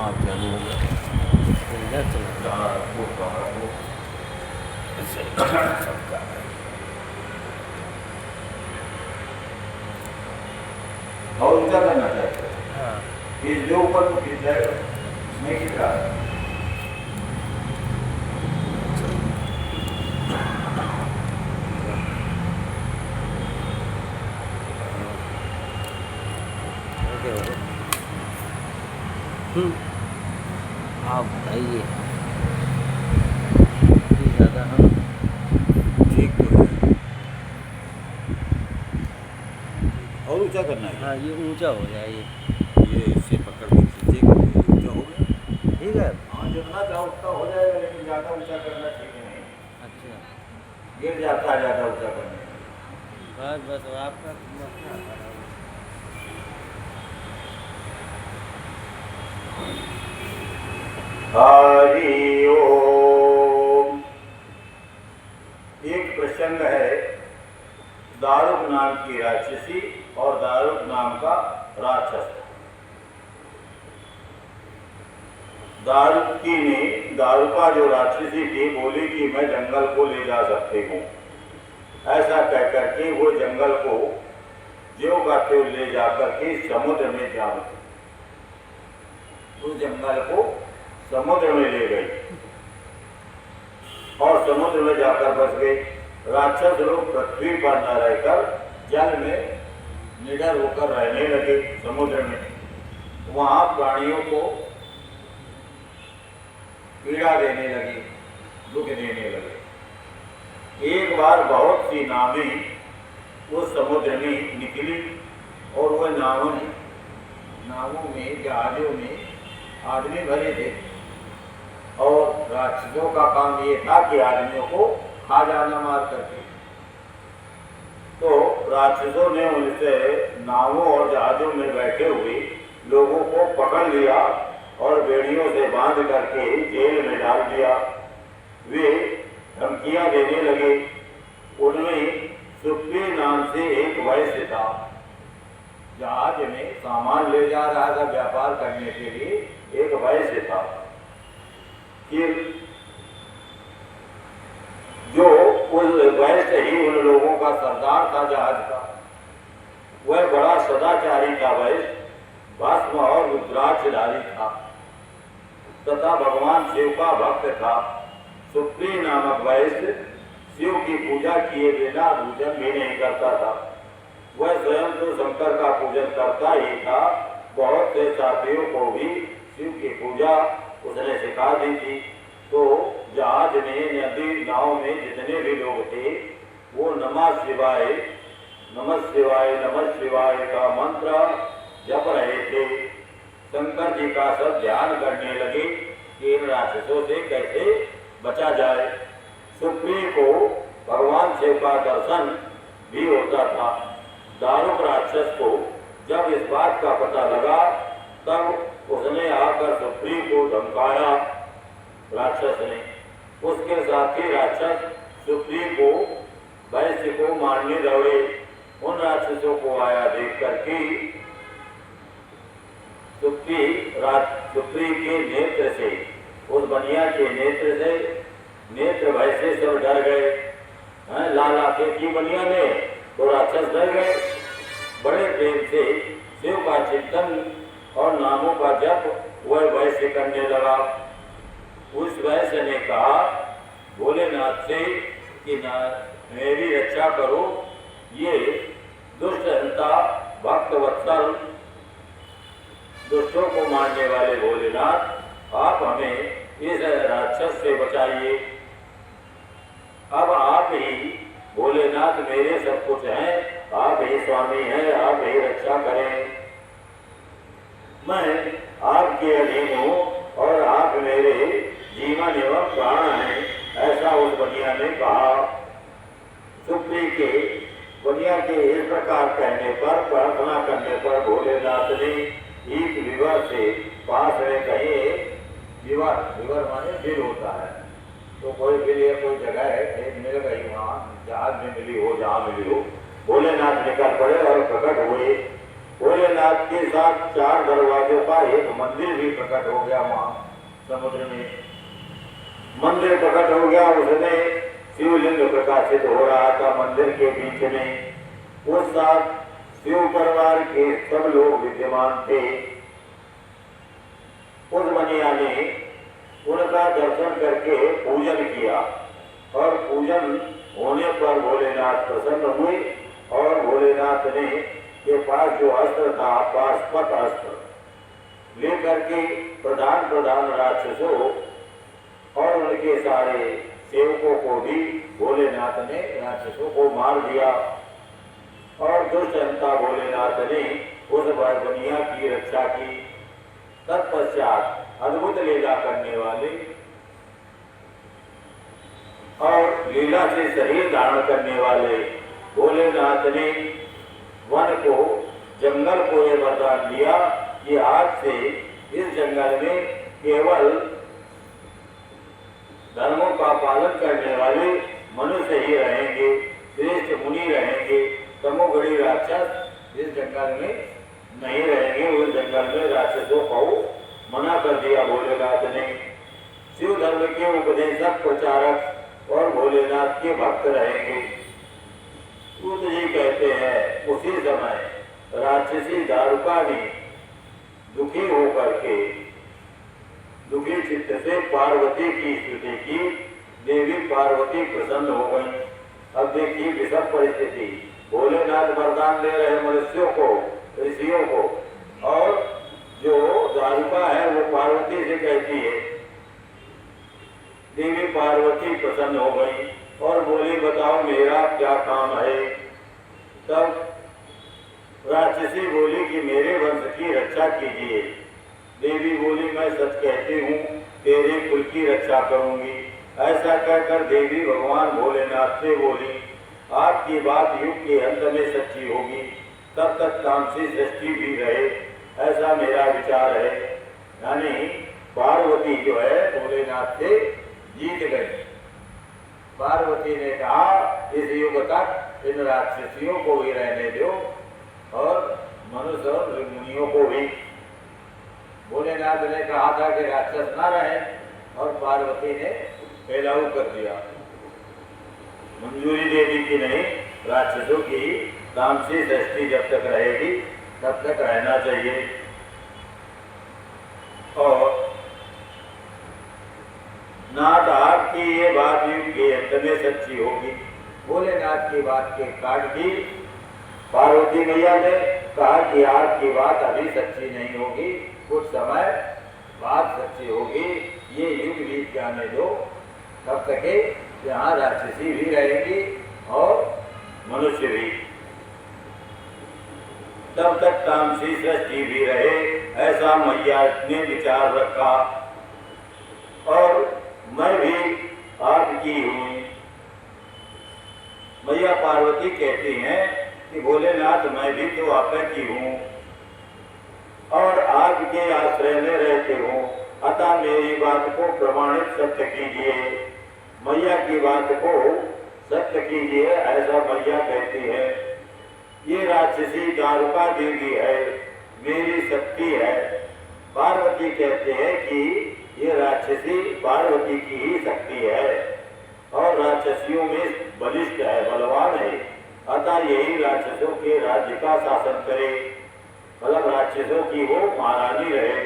हाँ चालू हो गया। इधर चला कहाँ रखो ऐसे सबका है। और ऊंचा करना चाहिए। हाँ इस जो ऊपर तो खींच जाएगा, नहीं खींच रहा है। Okay okay. आप बताइए कि ज़्यादा हम ठीक तो है। और ऊंचा करना है। हाँ ये ऊंचा हो जाए ये इससे पकड़ के खींचेगा तो ये ऊंचा हो गया। ठीक है। हाँ जितना चाहो उतना हो जाएगा, लेकिन ज़्यादा ऊंचा करना ठीक नहीं। अच्छा गिर जाता है ज़्यादा ऊंचा करने। बस बस आपका मसला है। हरि ओम। एक प्रसंग है, दारुक नाम की राक्षसी और दारुक नाम का राक्षस। दारुकी ने, दारुका जो राक्षसी थी, बोली कि मैं जंगल को ले जा सकती हूँ। ऐसा कह करके वो जंगल को ज्यों का त्यों ले जाकर के समुद्र में जा बसी। उस जंगल को समुद्र में ले गई और समुद्र में जाकर बस गई। राक्षस लोग पृथ्वी पर न रहकर जल में निडर होकर रहने लगे समुद्र में। वहां प्राणियों को पीड़ा देने लगे, दुख देने लगे। एक बार बहुत सी नावें उस समुद्र में निकली और वह नावों में, जहाजों में आदमी भरे थे और राक्षसों का काम ये था कि आदमियों को खा जाना मार करके। तो राक्षसों ने उनसे नावों और जहाजों में बैठे हुए लोगों को पकड़ लिया और बेड़ियों से बांध करके जेल में डाल दिया। वे धमकियां देने लगे। उनमें सुप्री नाम से एक वैश्य था, जहाज में सामान ले जा रहा था व्यापार करने के लिए। एक वैश्य था। फिर जो उस वैश्य ही उन लोगों का सरदार था जहाज का, वह बड़ा सदाचारी था वैश्य, भस्म और रुद्राक्षधारी था तथा भगवान शिव का भक्त था। सुप्री नामक वैश्य शिव की पूजा किए बिना भोजन भी नहीं करता था। वह स्वयं तो शंकर का पूजन करता ही था, बहुत से साथियों को भी शिव की पूजा उसने सिखा दी थी। तो जहाज में, नदी, नाव में जितने भी लोग थे वो नमः शिवाय नमः शिवाय नमः शिवाय का मंत्र जप रहे थे। शंकर जी का सब ध्यान करने लगे कि इन राक्षसों से कैसे बचा जाए। सुप्री को भगवान शिव का दर्शन भी होता था। दारुक राक्षस को जब इस बात का पता लगा तब उसने आकर सुप्री को धमकाया। राक्षस ने, उसके साथ ही राक्षस सुप्री को, वैश्य को मारने दौड़े। उन राक्षसों को आया देख करके सुप्री के नेत्र से, उस बनिया के नेत्र से, नेत्र भय से सब डर गए। लाला के की बनिया ने तो राक्षस डर गए। बड़े प्रेम से शिव का चिंतन और नामों का जप वह वैश्य करने लगा। उस वैश्य ने कहा भोलेनाथ से कि मेरी रक्षा करो, ये दुष्ट हंता भक्त वत्सल, दुष्टों को मारने वाले भोलेनाथ, आप हमें इस राक्षस से बचाइए। अब आप ही भोलेनाथ मेरे सब कुछ हैं, आप ही स्वामी हैं, आप ही रक्षा करें। मैं आपके अधीन हूँ और आप मेरे जीवन एवं प्राण हैं, ऐसा उस बनिया ने कहा। सुप्री के बनिया के इस प्रकार कहने पर, प्रार्थना करने पर भोलेनाथ ने एक विवर से पास में कहीं, विवर माने बिल होता है, तो कोई बिल या कोई जगह है, खेत मिल गई, वहाँ जहाज में मिली हो, जहाँ मिली हो, भोलेनाथ निकल पड़े और प्रकट हुए भोलेनाथ के साथ 4 दरवाजों का एक मंदिर भी प्रकट हो गया। वहां समुद्र में मंदिर प्रकट हो गया, उसमें शिवलिंग प्रकाशित हो रहा था मंदिर के बीच में। उस साथ शिव परिवार के सब लोग विद्यमान थे। उस मनिया ने उनका दर्शन करके पूजन किया और पूजन होने पर भोलेनाथ प्रसन्न हुए और भोलेनाथ ने के पास जो अस्त्र था पाशुपत अस्त्र लेकर के प्रधान प्रधान राक्षसों और उनके सारे सेवकों को भी भोलेनाथ ने राक्षसों को मार दिया और दुष्ट जनता भोलेनाथ ने उस बनिया की रक्षा की। तत्पश्चात अद्भुत लीला करने वाले और लीला से शरीर धारण करने वाले भोलेनाथ ने वन को जंगल को ये वरदान दिया कि आज से इस जंगल में केवल धर्मों का पालन करने वाले मनुष्य ही रहेंगे, श्रेष्ठ मुनि रहेंगे। तमोगुणी राक्षस इस जंगल में नहीं रहेंगे। उस जंगल में राक्षसों को मना कर दिया भोलेनाथ ने। शिव धर्म के उपदेशक प्रचारक और भोलेनाथ के भक्त रहेंगे। सूत जी कहते हैं उसी समय राक्षसी दारुका ने दुखी होकर के दुखी चित्त से पार्वती की स्तुति की। देवी पार्वती प्रसन्न हो गई। अब देखिए विषम परिस्थिति, भोलेनाथ वरदान दे रहे मनुष्यों को, ऋषियों को, और जो दारुका है वो पार्वती से कहती है। देवी पार्वती प्रसन्न हो गई और बोली बताओ मेरा क्या काम है। तब राक्षसी बोली कि मेरे वंश की रक्षा कीजिए। देवी बोली मैं सच कहती हूँ तेरे कुल की रक्षा करूंगी। ऐसा कहकर देवी भगवान भोलेनाथ से बोली आपकी बात युग के अंत में सच्ची होगी, तब तक तामसी सृष्टि भी रहे, ऐसा मेरा विचार है। यानी पार्वती जो है भोलेनाथ से जीत गई। पार्वती ने कहा इस युग तक इन राक्षसियों को भी रहने दो और मनुष्य और मुनियों को भी। भोलेनाथ ने कहा था कि राक्षस ना रहे और पार्वती ने फैलाव कर दिया। मंजूरी दे दी कि नहीं, राक्षसों की तामसी सृष्टि जब तक रहेगी तब तक रहना चाहिए। और नाथ आपकी ये बात युग के अंत में सच्ची होगी। भोलेनाथ की बात के काट दी। पार्वती मैया ने कहा कि आपकी बात अभी सच्ची नहीं होगी, कुछ समय बात सच्ची होगी, ये युग बीत जाने दो, तब तक यहाँ राक्षसी भी रहेगी और मनुष्य भी, तब तक तामसी सृष्टि भी रहे, ऐसा मैया ने विचार रखा। और मैं भी आपकी हूँ। मैया पार्वती कहती हैं कि भोलेनाथ मैं भी तो आपकी हूँ और आपके आश्रय में रहते हूँ, अतः मेरी बात को प्रमाणित सत्य कीजिए, मैया की बात को सत्य कीजिए, ऐसा मैया कहती है। ये राक्षसी दारुका देवी है, मेरी शक्ति है। पार्वती कहते हैं कि ये राक्षसी पार्वती की ही शक्ति है और राक्षसियों में बलिष्ठ है, बलवान है, अतः यही राक्षसों के राज्य का शासन करे, मतलब राक्षसों की वो महारानी रहे।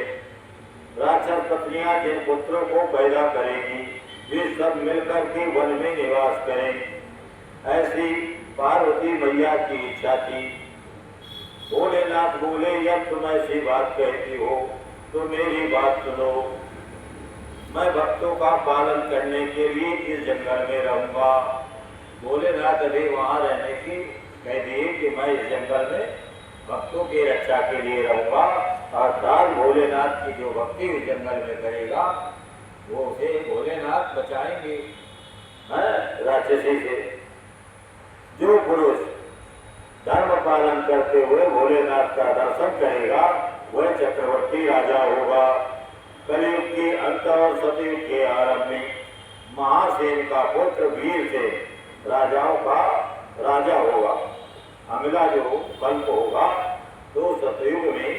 राक्षस पत्नियां जिन पुत्रों को पैदा करेगी वे सब मिलकर के वन में निवास करें, ऐसी पार्वती मैया की इच्छा थी। भोलेनाथ बोले जब तुम ऐसी बात कहती हो तो मेरी बात सुनो। मैं भक्तों का पालन करने के लिए इस जंगल में रहूंगा। भोलेनाथ अभी वहां रहने की कह दिए कि मैं इस जंगल में भक्तों की रक्षा के लिए रहूंगा। अर्थात भोलेनाथ की जो भक्ति इस जंगल में करेगा वो उसे भोलेनाथ बचाएंगे राक्षसी से। जो पुरुष धर्म पालन करते हुए भोलेनाथ का दर्शन करेगा वह चक्रवर्ती राजा होगा। कलयुग के अंत और सतयुग के आरंभ में महासेन का पुत्र वीर से राजाओं का राजा होगा। अगला जो कल्प होगा तो सतयुग में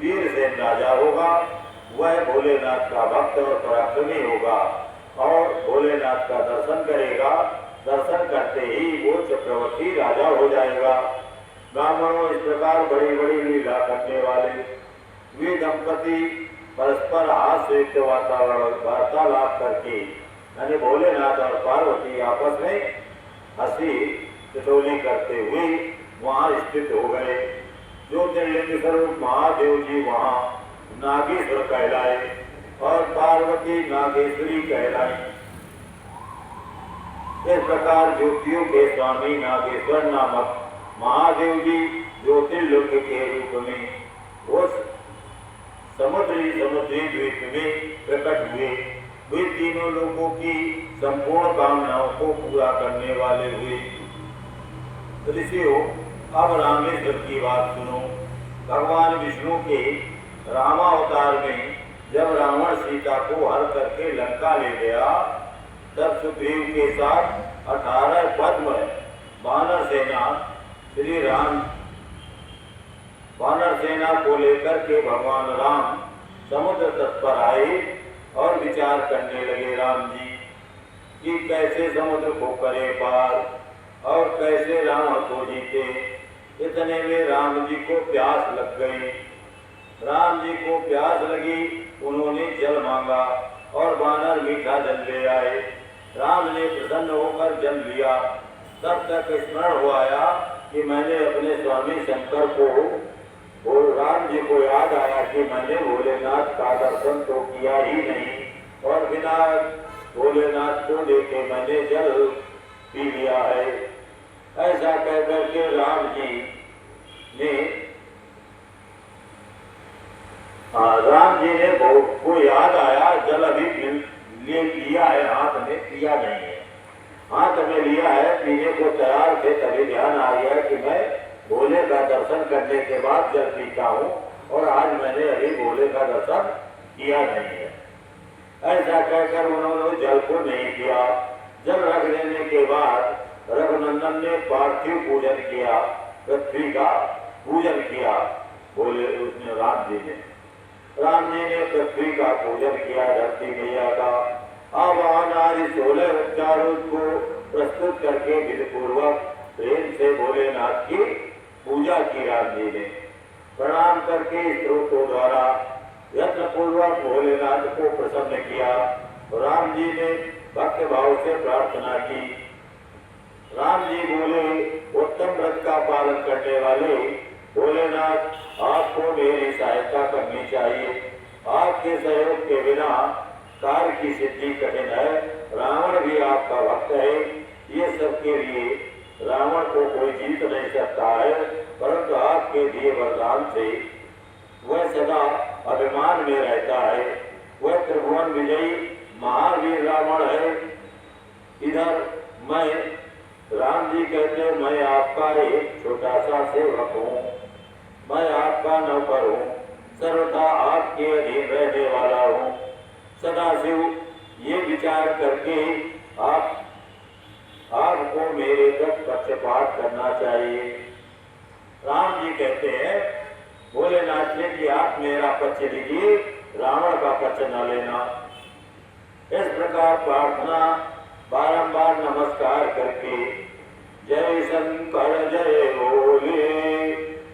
वीरसेन राजा होगा, वह भोलेनाथ का भक्त और पराक्रमी होगा और भोलेनाथ का दर्शन करेगा। दर्शन करते ही वो चक्रवर्ती राजा हो जाएगा। ब्राह्मणों, इस प्रकार बड़ी बड़ी लीला करने वाले वे दंपति परस्पर हास्ययुक्त वार्तालाप करके यानी भोलेनाथ और पार्वती आपस में हंसी ठिठोली करते हुए वहां स्थित हो गए। ज्योतिर्लिंग स्वरूप महादेव जी वहां नागेश्वर कहलाए और पार्वती नागेश्वरी कहलाई। इस प्रकार ज्योतियों के स्वामी नागेश्वर नामक महादेव जी ज्योतिर्लिंग के रूप में उस समुद्री द्वीप में प्रकट हुए। वे तीनों लोगों की संपूर्ण कामनाओं को पूरा करने वाले हुए। ऋषियों, अब रामेश्वर की बात सुनो। भगवान विष्णु के रामावतार में जब रावण सीता को हर करके लंका ले गया, तब सुग्रीव के साथ 18 पद्म वानर सेना श्री राम वानर सेना को लेकर के भगवान राम समुद्र तट पर आए और विचार करने लगे राम जी कि कैसे समुद्र को करे पार और कैसे रावण को जीते। इतने में राम जी को प्यास लग गई। राम जी को प्यास लगी, उन्होंने जल मांगा और वानर मीठा जल ले आए। राम ने प्रसन्न होकर जल लिया। तब तक स्मरण हो आया कि मैंने अपने स्वामी शंकर को और राम जी को याद आया कि मैंने भोलेनाथ का दर्शन तो किया ही नहीं और बिना भोलेनाथ को देखे मैंने जल पी लिया है। ऐसा कहकर के राम जी ने को याद आया, जल अभी ले लिया है, हाथ में पिया नहीं है। हाथ में लिया है, पीने को तैयार थे, तभी ध्यान आ गया कि मैं भोले का दर्शन करने के बाद जल पीता हूँ और आज मैंने अभी भोले का दर्शन किया नहीं है। ऐसा कहकर उन्होंने जल को नहीं किया। जल रख देने के बाद रघुनंदन ने पार्थिव पूजन किया, पृथ्वी का पूजन किया। बोले उसने राम जी ने पृथ्वी का पूजन किया, धरती मैया का। आवाहन आदि 16 उपचारों को प्रस्तुत करके विधिपूर्वक प्रेम से भोलेनाथ की पूजा की राम जी ने। प्रणाम करके स्त्रोत्रों द्वारा यत्न पूर्वक भोलेनाथ को प्रसन्न किया। राम जी ने भक्त भाव से प्रार्थना की। राम जी बोले, उत्तम व्रत का पालन करने वाले भोलेनाथ, आपको मेरी सहायता करनी चाहिए। आपके सहयोग के बिना कार्य की सिद्धि कठिन है। रावण भी आपका भक्त है। ये सबके लिए रावण को कोई जीत नहीं सकता है, परंतु आपके दिए वरदान से वह सदा अभिमान में रहता है। वह त्रिभुवन विजयी महावीर रावण है। इधर मैं राम जी कहते, मैं आपका एक छोटा सा सेवक हूँ, मैं आपका नौकर हूँ, सर्वथा आपके अधीन रहने वाला हूँ। सदाशिव ये विचार करके आपको मेरे तक पक्षपात करना चाहिए। राम जी कहते हैं भोलेनाथ ने कि आप मेरा पक्ष लीजिए, रावण का पक्ष न लेना। इस प्रकार प्रार्थना बारंबार नमस्कार करके जय शंकर जय भोले,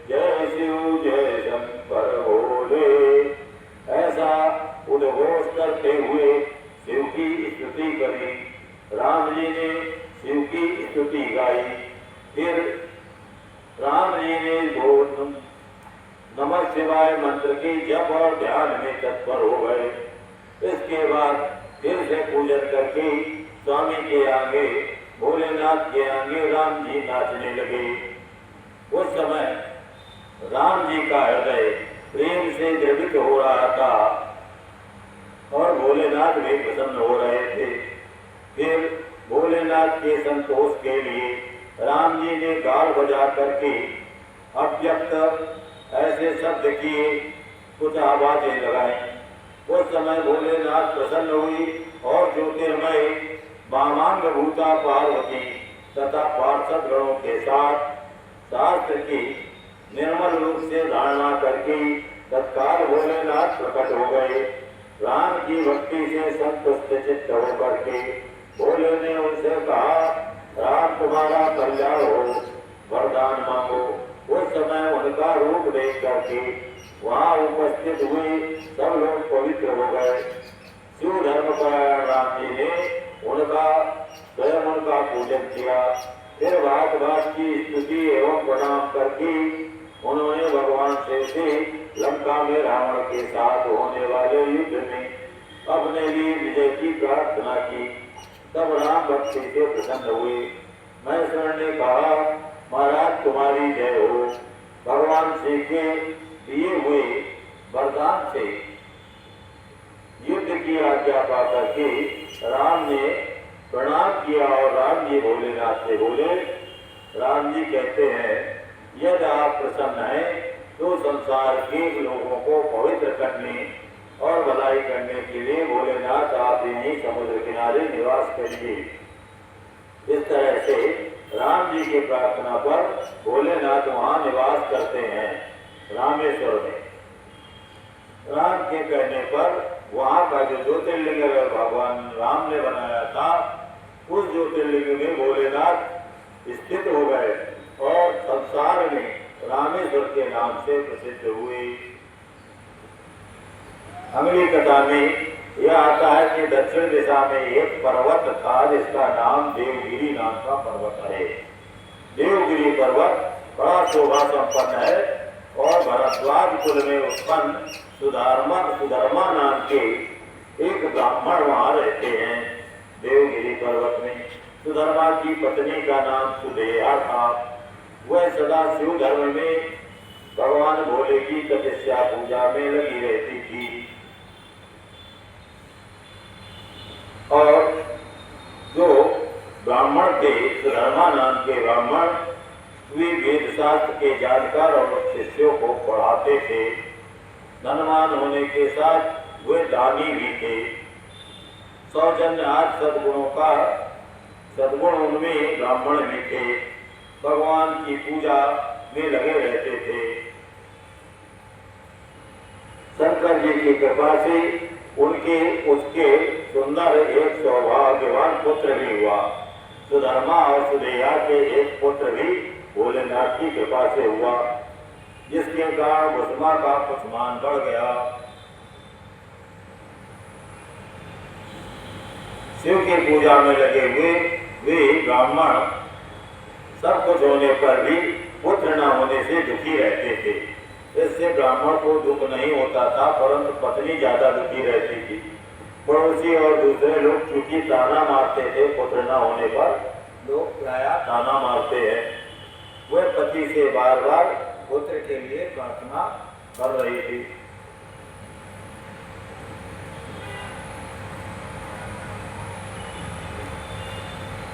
जय शिव जय शंकर भोले, ऐसा उद्घोष करते हुए शिव की स्तुति करी। राम जी ने शिव की स्तुति गाई। फिर राम जी ने नमः शिवाय मंत्र की जप और ध्यान में तत्पर हो गए। इसके बाद फिर से पूजन करके स्वामी के आगे, भोलेनाथ के आगे राम जी नाचने लगे। उस समय राम जी का हृदय प्रेम से द्रवित हो रहा था और भोलेनाथ भी प्रसन्न हो रहे थे। फिर भोलेनाथ के संतोष के लिए राम जी ने गाल बजा करके अव्यक्त ऐसे शब्द किए, कुछ आवाजें लगाई। उस समय भोलेनाथ प्रसन्न हुई और ज्योतिर्मय वामांग भूता पार्वती तथा पार्षद गणों के साथ शास्त्र की निर्मल रूप से धारणा करके तत्काल भोलेनाथ प्रकट हो गए। राम की भक्ति से संतुष्ट चित्त होकर के भोले ने उनसे कहा, राम तुम्हारा कल्याण हो, वरदान मांगो। उस समय उनका रूप देख करके वहां उपस्थित हुए सब लोग पवित्र हो गए। शिव धर्मपरायण राम जी ने उनका स्वयं उनका पूजन किया। फिर भाग भाग की स्तुति एवं प्रणाम करके उन्होंने भगवान से लंका में रावण के साथ होने वाले युद्ध में अपने लिए विजय की प्रार्थना की। तब राम भक्ति से प्रसन्न हुए। महेश्वर ने कहा, महाराज तुम्हारी जय हो। भगवान श्री के दिए हुए वरदान से युद्ध की आज्ञा पा करके राम ने प्रणाम किया और राम जी भोलेनाथ से बोले। राम जी कहते हैं, यदि आप प्रसन्न हैं तो संसार के लोगों को पवित्र करने और भलाई करने के लिए भोलेनाथ आप यहीं समुद्र किनारे निवास करिए। इस तरह से राम जी की प्रार्थना पर भोलेनाथ वहां निवास करते हैं रामेश्वर में। राम के कहने पर वहां का जो ज्योतिर्लिंग भगवान राम ने बनाया था, उस ज्योतिर्लिंग में भोलेनाथ स्थित हो गए और संसार में रामेश्वर के नाम से प्रसिद्ध हुए। अगली कथा में यह आता है कि दक्षिण दिशा में एक पर्वत था जिसका नाम देवगिरी नाम का पर्वत है। देवगिरी पर्वत बड़ा शोभा संपन्न है और भरद्वाज कुल में उत्पन्न सुधर्मा नाम के एक ब्राह्मण वहां रहते हैं। देवगिरी पर्वत में सुधर्मा की पत्नी का नाम सुदेया था। वह सदा शिव धर्म में भगवान भोले की तपस्या पूजा में लगी रहती थी। और जो ब्राह्मण थे, सुधर्मा नाम के ब्राह्मण, वे वेद शास्त्र के जानकार और शिष्यों को पढ़ाते थे। धनवान होने के साथ वे दानी भी थे। सौजन्य आठ सद्गुण उनमें ब्राह्मण भी थे। भगवान की पूजा में लगे रहते थे। शंकर जी की कृपा से उसके सुंदर एक सौभाग्यवान पुत्र भी हुआ। सुधर्मा और सुदेया के एक पुत्र भी भोलेनाथ की कृपा से हुआ, जिसके कारण भस्मा का कुछ मान बढ़ गया। शिव की पूजा में लगे हुए वे ब्राह्मण सब कुछ होने पर भी पुत्र न होने से दुखी रहते थे। इससे ब्राह्मण को दुख नहीं होता था, परंतु पत्नी ज्यादा दुखी रहती थी। पड़ोसी और दूसरे लोग चूंकि ताना मारते थे, पुत्र न होने पर लोग प्रायः ताना मारते हैं। वह पति से बार बार पुत्र के लिए प्रार्थना कर रही थी।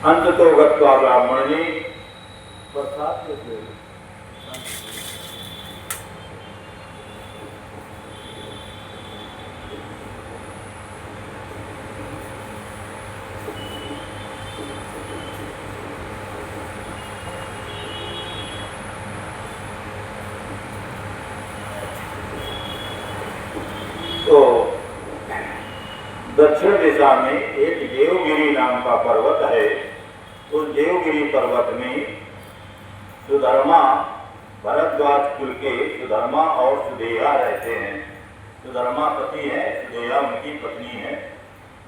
अंत तो गत्वा ब्राह्मणी बरसात के तो दक्षिण दिशा में एक देवगिरी नाम का पर्वत है। उस देवगिरी पर्वत में सुधर्मा, भरद्वाज कुल के सुधर्मा और सुदेया रहते हैं। सुधर्मा पति है, सुदेया उनकी पत्नी है।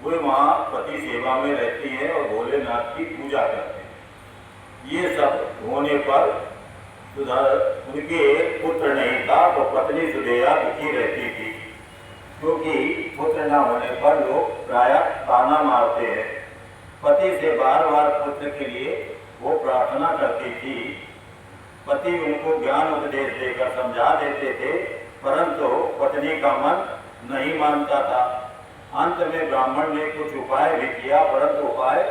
वे वहाँ पति सेवा में रहती है और भोलेनाथ की पूजा करते हैं। ये सब होने पर उनके पुत्र नहीं था, तो पत्नी सुदेया दुखी रहती थी, क्योंकि पुत्र न होने पर लोग प्रायः ताना मारते हैं। पति से बार बार पुत्र के लिए वो प्रार्थना करती थी। पति उनको ज्ञान उपदेश देकर समझा देते थे, परंतु पत्नी का मन नहीं मानता था। अंत में ब्राह्मण ने कुछ उपाय भी किया, परंतु उपाय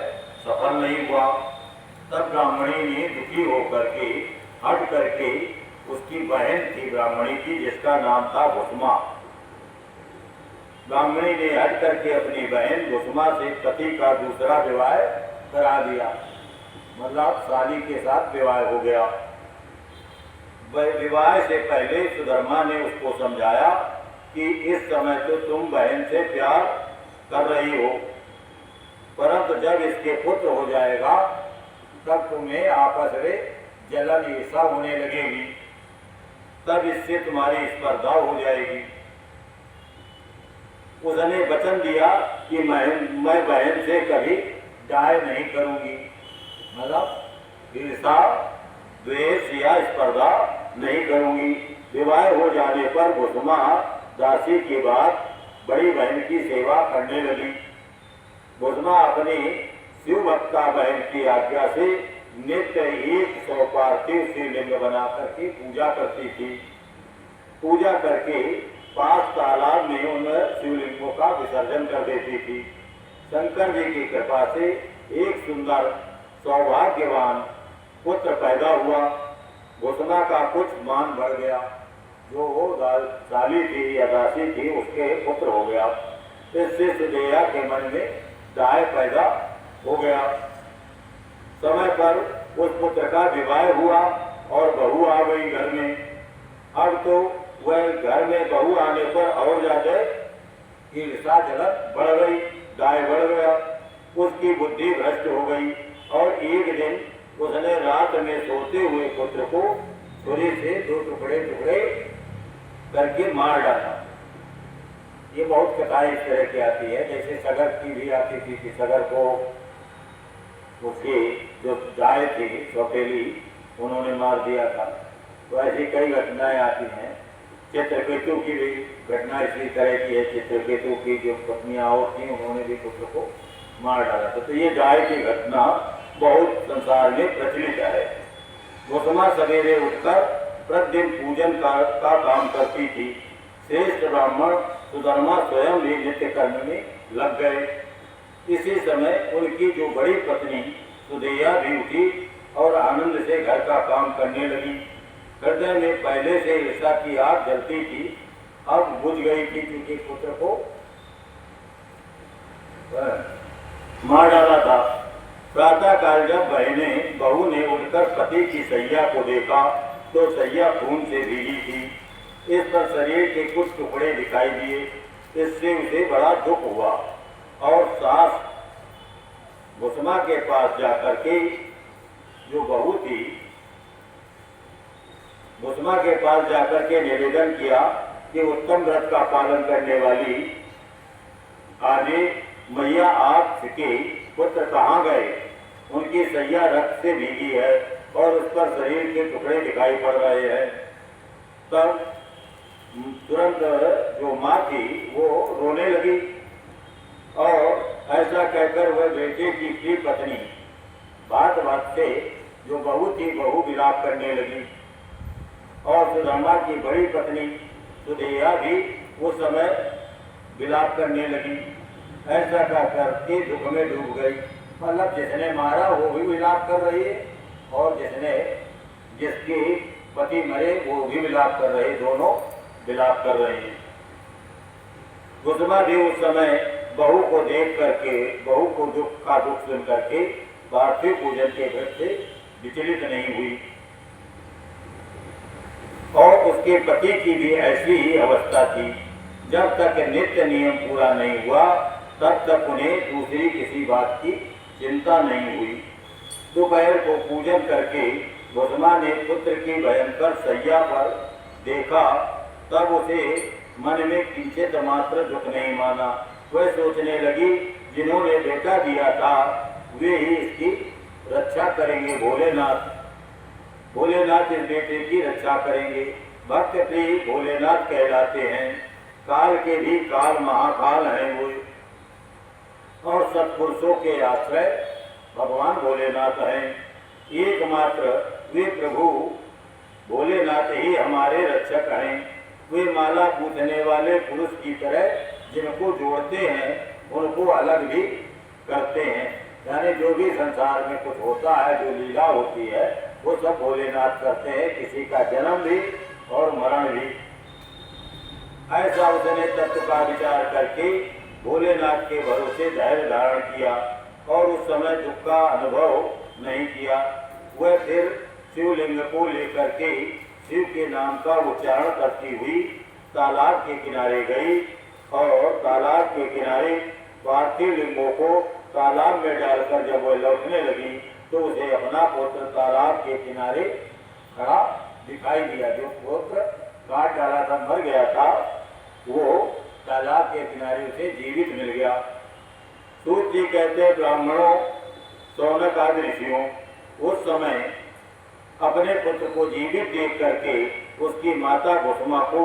सफल नहीं हुआ। तब ब्राह्मणी ने दुखी होकर के हट करके, उसकी बहन थी ब्राह्मणी की जिसका नाम था भस्मा, ब्राह्मणी ने हट करके अपनी बहन भस्मा से पति का दूसरा विवाह करा दिया, मतलब साली के साथ विवाह हो गया। विवाह से पहले सुधर्मा ने उसको समझाया कि इस समय तो तुम बहन से प्यार कर रही हो, परंतु जब इसके पुत्र हो जाएगा तब तुम्हें आपस में जलन ईर्षा होने लगेगी, तब इससे तुम्हारी स्पर्धा हो जाएगी। उसने वचन दिया कि मैं बहन से कभी डाय नहीं करूंगी, मतलब ईर्षा द्वेष या स्पर्धा नहीं करूंगी। विवाह हो जाने पर कुसुमा दासी के बाद बड़ी बहन की सेवा करने लगी। कुसुमा अपनी शिव भक्ता बहन की आज्ञा से नित्य 100 पार्थिव शिवलिंग बना करके पूजा करती थी। पूजा करके 5 तालाब में उन शिवलिंगों का विसर्जन कर देती थी। शंकर जी की कृपा से एक सुंदर सौभाग्यवान पुत्र पैदा हुआ। कुसुमा का कुछ मान बढ़ गया, जो वो साली थी या दासी थी उसके पुत्र हो गया। इससे सुजैया के मन में दाय पैदा हो गया। समय पर उस पुत्र का विवाह हुआ और बहू आ गई घर में। अब तो वह घर में बहू आने पर और ज्यादा ईर्षा जलन बढ़ गई, दाय बढ़ गया, उसकी बुद्धि भ्रष्ट हो गई और एक दिन उसने रात में सोते हुए पुत्र को छुरी से 2 टुकड़े करके मार डाला। ये बहुत कथाएं इस तरह की आती है, जैसे सगर की भी आती थी कि सगर को उसकी जो गाय थी सौतेली उन्होंने मार दिया था। तो ऐसी कई घटनाएं आती हैं। चित्रकेतु की भी घटना इसी तरह की है। चित्रकेतु की जो पत्नियां और थी उन्होंने भी पुत्र को मार डाला था। तो ये गाय की घटना बहुत संसार में प्रचलित है। कुसुमा सवेरे उठकर प्रतिदिन पूजन का काम करती थी। श्रेष्ठ ब्राह्मण सुधर्मा स्वयं भी नित्य कर्म में लग गए। इसी समय उनकी जो बड़ी पत्नी सुदैया भी उठी और आनंद से घर का काम करने लगी। हृदय में पहले से ईर्षा की आग जलती थी, अब बुझ गई थी क्योंकि पुत्र को मार डाला था। प्रातः काल जब बहू ने उठकर पति की सैया को देखा तो सैया खून से भीगी थी। इस पर शरीर के कुछ टुकड़े दिखाई दिए। इससे उसे बड़ा दुख हुआ और सास कुसुमा के पास जाकर के जो बहू थी कुसुमा के पास जाकर के निवेदन किया कि उत्तम व्रत का पालन करने वाली आदि मैया आप के पुत्र कहाँ गए? उनकी सैया रक्त से भीगी है और उस पर शरीर के टुकड़े दिखाई पड़ रहे हैं। तब तुरंत जो माँ थी वो रोने लगी और ऐसा कहकर वह बेटे की प्रिय पत्नी बात बात से जो बहू थी बहू विलाप करने लगी और सुधर्मा की बड़ी पत्नी सुदैया भी उस समय विलाप करने लगी। ऐसा कहकर के दुख में डूब गई। मतलब जिसने मारा वो भी विलाप कर रही है और जिसके पति मरे वो भी विलाप कर रहे, दोनों विलाप कर रहे हैं। कुसुमा भी उस समय बहू को देख करके बहू को दुख सुन करके पार्थिव पूजन के व्रत से विचलित नहीं हुई और उसके पति की भी ऐसी ही अवस्था थी। जब तक नित्य नियम पूरा नहीं हुआ तब तक उन्हें दूसरी किसी बात की चिंता नहीं हुई। दोपहर को पूजन करके कुसुमा ने पुत्र की भयंकर सैया पर देखा, तब उसे मन में किंचित मात्र दुख नहीं माना। वह सोचने लगी जिन्होंने बेटा दिया था वे ही इसकी रक्षा करेंगे। भोलेनाथ इस बेटे की रक्षा करेंगे। भक्त प्रिय भोलेनाथ कहलाते हैं। काल के भी काल महाकाल हैं वो और सत्पुरुषों के आश्रय भगवान भोलेनाथ हैं। एकमात्र वे प्रभु भोलेनाथ ही हमारे रक्षक हैं। वे माला पूजने वाले पुरुष की तरह जिनको जोड़ते हैं उनको अलग भी करते हैं। यानी जो भी संसार में कुछ होता है, जो लीला होती है, वो सब भोलेनाथ करते हैं, किसी का जन्म भी और मरण भी। ऐसा उसने तत्व का विचार करके भोलेनाथ के भरोसे धैर्य धारण किया और उस समय दुख का अनुभव नहीं किया। वह फिर शिवलिंग को लेकर के शिव के नाम का उच्चारण करती हुई तालाब के किनारे गई और तालाब के किनारे पार्थिव लिंगों को तालाब में डालकर जब वह लौटने लगी तो उसे अपना पुत्र तालाब के किनारे खड़ा दिखाई दिया। जो पुत्र काट डाला था, मर गया था, वो तालाब के किनारे उसे जीवित मिल गया। सूत जी कहते ब्राह्मणों, शौनक आदि ऋषियों, उस समय अपने पुत्र को जीवित देख करके उसकी माता कुसुमा को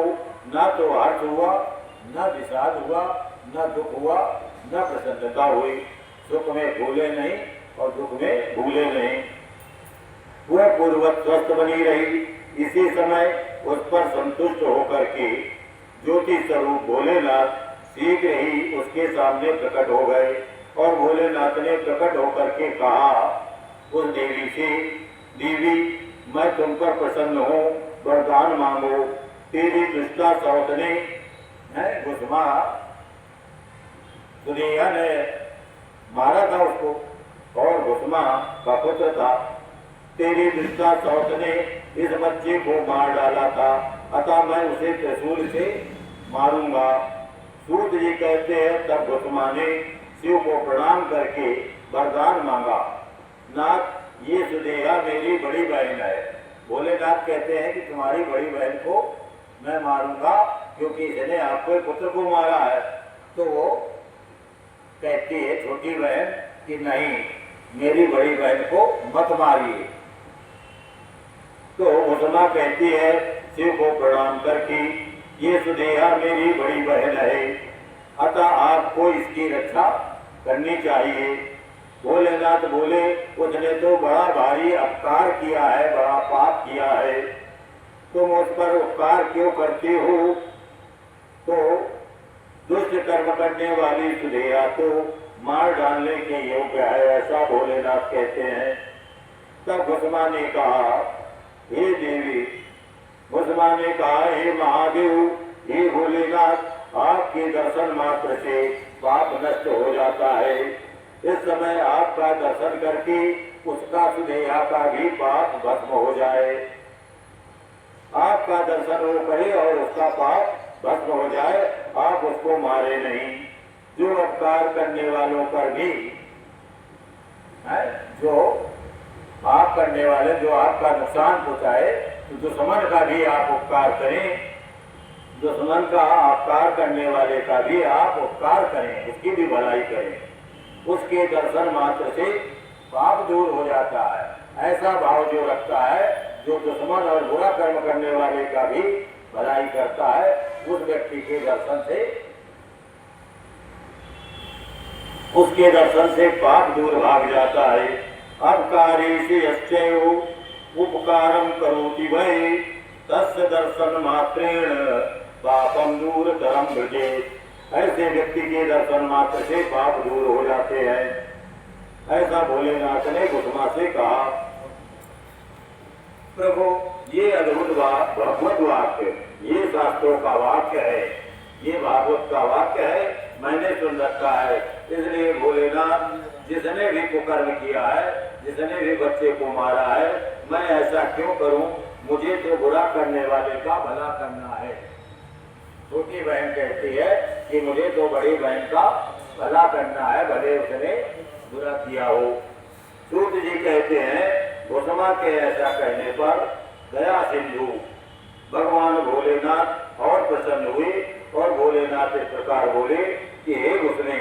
न तो हर्ष हुआ, न विषाद हुआ, न दुख हुआ, न प्रसन्नता हुई। सुख में भूले नहीं और दुख में भूले नहीं, वह पूर्ववत स्वस्थ बनी रही। इसी समय उस पर संतुष्ट होकर के ज्योति स्वरूप भोलेनाथ शीघ्र ही उसके सामने प्रकट हो गए और भोलेनाथ ने प्रकट होकर के कहा उस देवी से, देवी मैं तुम पर प्रसन्न हूँ, वरदान मांगो। तेरी दुष्टा सौतने कुसुमा, सुनैया ने मारा था उसको और कुसुमा का पुत्र था। तेरी दुष्टा सौत ने इस बच्चे को मार डाला था, अतः मैं उसे त्रिशूल से मारूंगा। सूत जी कहते हैं तब कुसुमा ने शिव को प्रणाम करके वरदान मांगा, नाथ ये सुदेहा मेरी बड़ी बहन है। भोलेनाथ कहते हैं कि तुम्हारी बड़ी बहन को मैं मारूंगा क्योंकि इसने आपको पुत्र को मारा है। तो वो कहती है छोटी बहन कि नहीं, मेरी बड़ी बहन को मत मारिए। तो कुसुमा कहती है शिव को प्रणाम करके, ये सुदेहा मेरी बड़ी बहन है, अतः आपको इसकी रक्षा करनी चाहिए। भोलेनाथ बोले उसने तो बड़ा भारी अपकार किया है, बड़ा पाप किया है, तुम उस पर उपकार क्यों करते हो? तो दुष्ट कर्म करने वाली सुदेहा तो मार डालने के योग्य है, ऐसा भोलेनाथ कहते हैं। तब कुसुमा ने कहा हे देवी, कुसुमा ने कहा हे महादेव, हे भोलेनाथ, आपके दर्शन मात्र से पाप नष्ट हो जाता है। इस समय आपका दर्शन करके उसका सुदेहा का भी पाप भस्म हो जाए। आपका दर्शन वो करे और उसका पाप भस्म हो जाए, आप उसको मारे नहीं। जो उपकार करने वालों पर भी है, जो आप करने वाले जो आपका नुकसान पहुंचाए, तो दुश्मन का भी आप उपकार करें, दुश्मन का उपकार करने वाले का भी आप उपकार करें, उसकी भी भलाई करें। उसके दर्शन मात्र से पाप दूर हो जाता है। ऐसा भाव जो रखता है, जो दुश्मन और बुरा कर्म करने वाले का भी भलाई करता है, उस व्यक्ति के दर्शन से, उसके दर्शन से पाप दूर भाग जाता है। अपकारी से यश्चैव उपकारम करोति वै, तस्य दर्शन मात्रेण पापम दूर तरम भजे। ऐसे व्यक्ति के दर्शन मात्र से पाप दूर हो जाते हैं। ऐसा भोलेनाथ ने कुसुमा से कहा। प्रभु ये अद्भुत भगवत वाक्य, ये शास्त्रों का वाक्य है, ये भागवत का वाक्य है, मैंने सुन रखा है। इसलिए भोलेनाथ जिसने भी कुकर्म किया है, जिसने भी बच्चे को मारा है, मैं ऐसा क्यों करूं? मुझे तो बुरा करने वाले का भला करना है। छोटी बहन कहती है कि मुझे तो बड़ी बहन का भला करना है, भले उसने बुरा किया हो। सूत जी कहते हैं कुसुमा के ऐसा कहने पर दया सिंधु भगवान भोलेनाथ और प्रसन्न हुए और भोलेनाथ इस प्रकार बोले कि हे उसने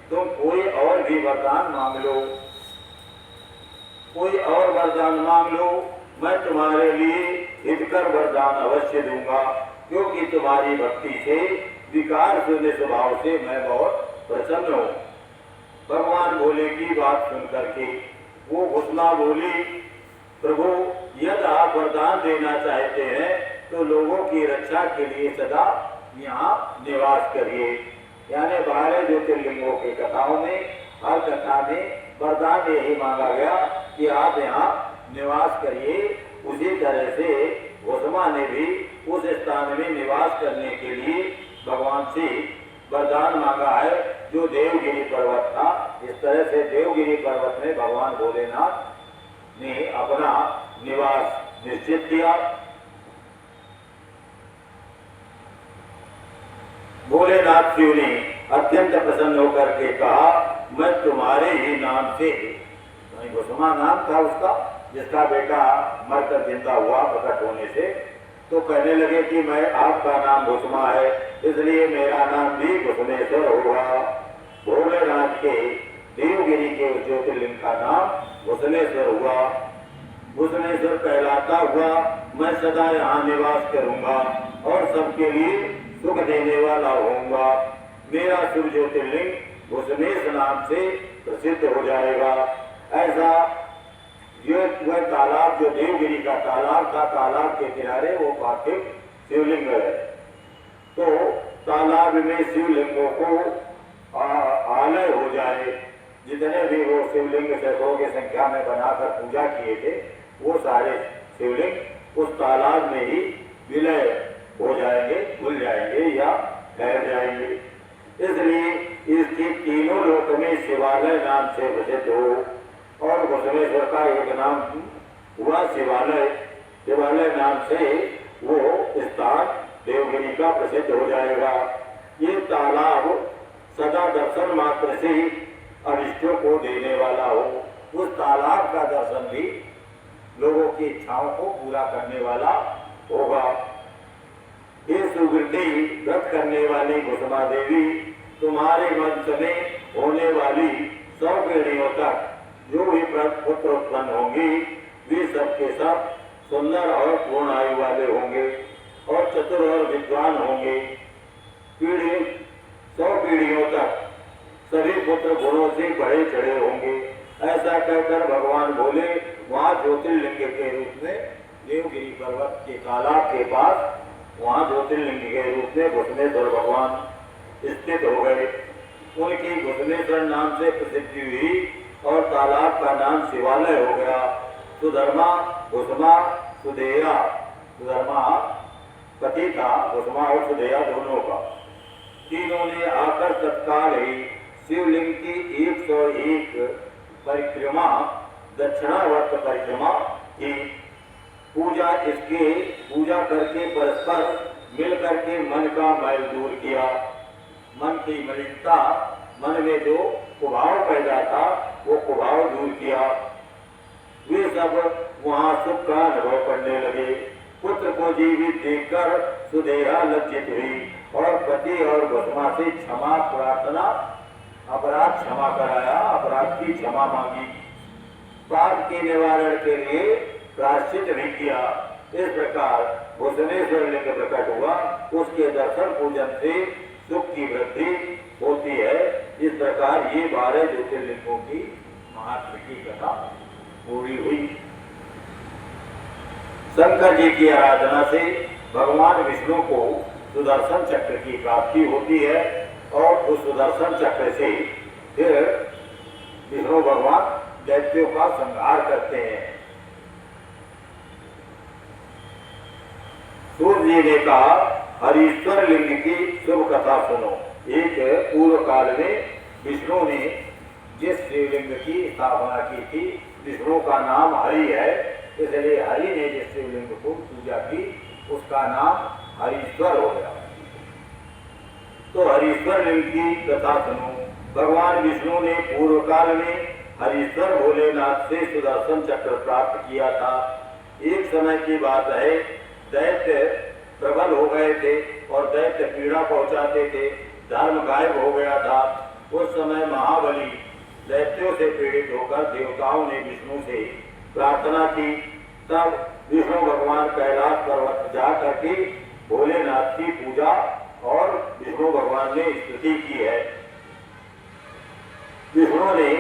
तुम कोई और भी वरदान मांग लो, कोई और वरदान मांग लो, मैं तुम्हारे लिए हितकर वरदान अवश्य दूंगा, क्योंकि तुम्हारी भक्ति से, विकार शून्य स्वभाव से मैं बहुत प्रसन्न हूँ। भगवान भोले की बात सुन करके वो कुसुमा बोली, प्रभु यदि आप वरदान देना चाहते हैं तो लोगों की रक्षा के लिए सदा यहाँ निवास करिए। यानी 12 ज्योतिर्लिंगों की कथाओं में, हर कथा में वरदान यही मांगा गया कि आप यहाँ निवास करिए। उसी तरह से कुसुमा ने भी उस स्थान में निवास करने के लिए भगवान से वरदान मांगा है, जो देवगिरी पर्वत था। इस तरह से देवगिरी पर्वत में भगवान भोलेनाथ ने अपना निवास निश्चित किया भोलेनाथ शिव ने अत्यंत प्रसन्न होकर के कहा, मैं तुम्हारे ही नाम से, घुसमा नाम था उसका, जिसका बेटा मरकर जिंदा हुआ प्रकट होने से, तो कहने लगे कि मैं आपका नाम घुसमा है, इसलिए मेरा नाम भी घुसमेश्वर होगा। भोलेनाथ के देवगिरी के ज्योतिर्लिंग का नाम घुसमेश्वर हुआ। घुसमेश्वर कहलाता हुआ मैं सदा यहाँ निवास करूंगा और सबके लिए सुख देने वाला होऊंगा। मेरा शिव ज्योतिर्लिंग घुसमेश नाम से प्रसिद्ध हो जाएगा। ऐसा वह तालाब जो देवगिरी का तालाब था, तालाब के किनारे वो पार्थिव शिवलिंग है। तो तालाब में शिवलिंगों को आलय हो जाए, जितने भी वो शिवलिंग सैकड़ों की संख्या में बनाकर पूजा किए थे, वो सारे शिवलिंग उस तालाब में ही विलय हो जाएंगे, भूल जाएंगे या ठहर जाएंगे। इसलिए इसके तीनों लोक में शिवालय नाम से प्रसिद्ध हो, और घुसमेश्वर का एक नाम हुआ शिवालय। शिवालय नाम से वो स्थान देवगिरी का प्रसिद्ध हो जाएगा। ये तालाब सदा दर्शन मात्र से अरिष्टों को देने वाला हो, उस तालाब का दर्शन भी लोगों की इच्छाओं को पूरा करने वाला होगा। ये सुवृद्धि व्रत करने वाली घुसमा देवी, तुम्हारे वंश में होने वाली 100 पीढ़ियों तक जो भी पुत्र उत्पन्न होंगी, वे सबके सब सुंदर और पूर्ण आयु वाले होंगे और चतुर और विद्वान होंगे। 100 पीढ़ियों तक सभी पुत्र गुणों से बढ़े चढ़े होंगे। ऐसा कहकर भगवान बोले वहाँ ज्योतिर्लिंग के रूप में देवगिरी पर्वत के तालाब के पास, वहाँ ज्योतिर्लिंग के रूप में घुसमेश्वर भगवान स्थित हो गए। उनकी घुसमेश्वर नाम से प्रसिद्धि हुई और तालाब का नाम शिवालय हो गया। सुधर्मा, घुसमा, सुधेया, सुधर्मा पति था, घुसमा और सुधेया दोनों का, तीनों ने आकर तत्काल ही शिवलिंग की 101 परिक्रमा, दक्षिणावर्त परिक्रमा की। पूजा करके परस्पर मिल करके मन का मैल दूर किया। मन की मलिनता, मन में जो कुभाव पैदा था वो कुभाव दूर किया। वे सब वहाँ सुख का अनुभव करने लगे। पुत्र को जीवित देखकर सुधेया लज्जित हुई और पति और घुसमा से क्षमा प्रार्थना, अपराध क्षमा कराया, अपराध की क्षमा मांगी, पाप के निवारण के लिए प्रायश्चित भी किया। इस प्रकार घुसमेश्वर लिंग प्रकट हुआ। उसके दर्शन पूजन से सुख की वृद्धि होती है। इस प्रकार ये 12 ज्योतिर्लिंगों की महात्म की कथा पूरी हुई। शंकर जी की आराधना से भगवान विष्णु को सुदर्शन चक्र की प्राप्ति होती है और उस सुदर्शन चक्र से फिर विष्णु भगवान दैत्यों का संहार करते हैं। सूर्य जी ने कहा, हरीश्वर लिंग की शुभ कथा सुनो। एक पूर्व काल में विष्णु ने जिस शिवलिंग की स्थापना की थी, विष्णु का नाम हरि है, इसलिए हरि ने जिस शिवलिंग को पूजा की उसका नाम हरीश्वर हो गया। तो हरीश्वर लिंग की कथा सुनो। भगवान विष्णु ने पूर्व काल में हरीश्वर भोलेनाथ से सुदर्शन चक्र प्राप्त किया था। एक समय की बात है, दैत्य प्रबल हो गए थे और दैत्य पीड़ा पहुंचाते थे, धर्म गायब हो गया था। उस समय महाबली दैत्यों से पीड़ित होकर देवताओं ने विष्णु से प्रार्थना की। तब विष्णु भगवान कैलाश पर्वत जा करके भोलेनाथ की पूजा और विष्णु भगवान ने स्तुति की है। विष्णु ने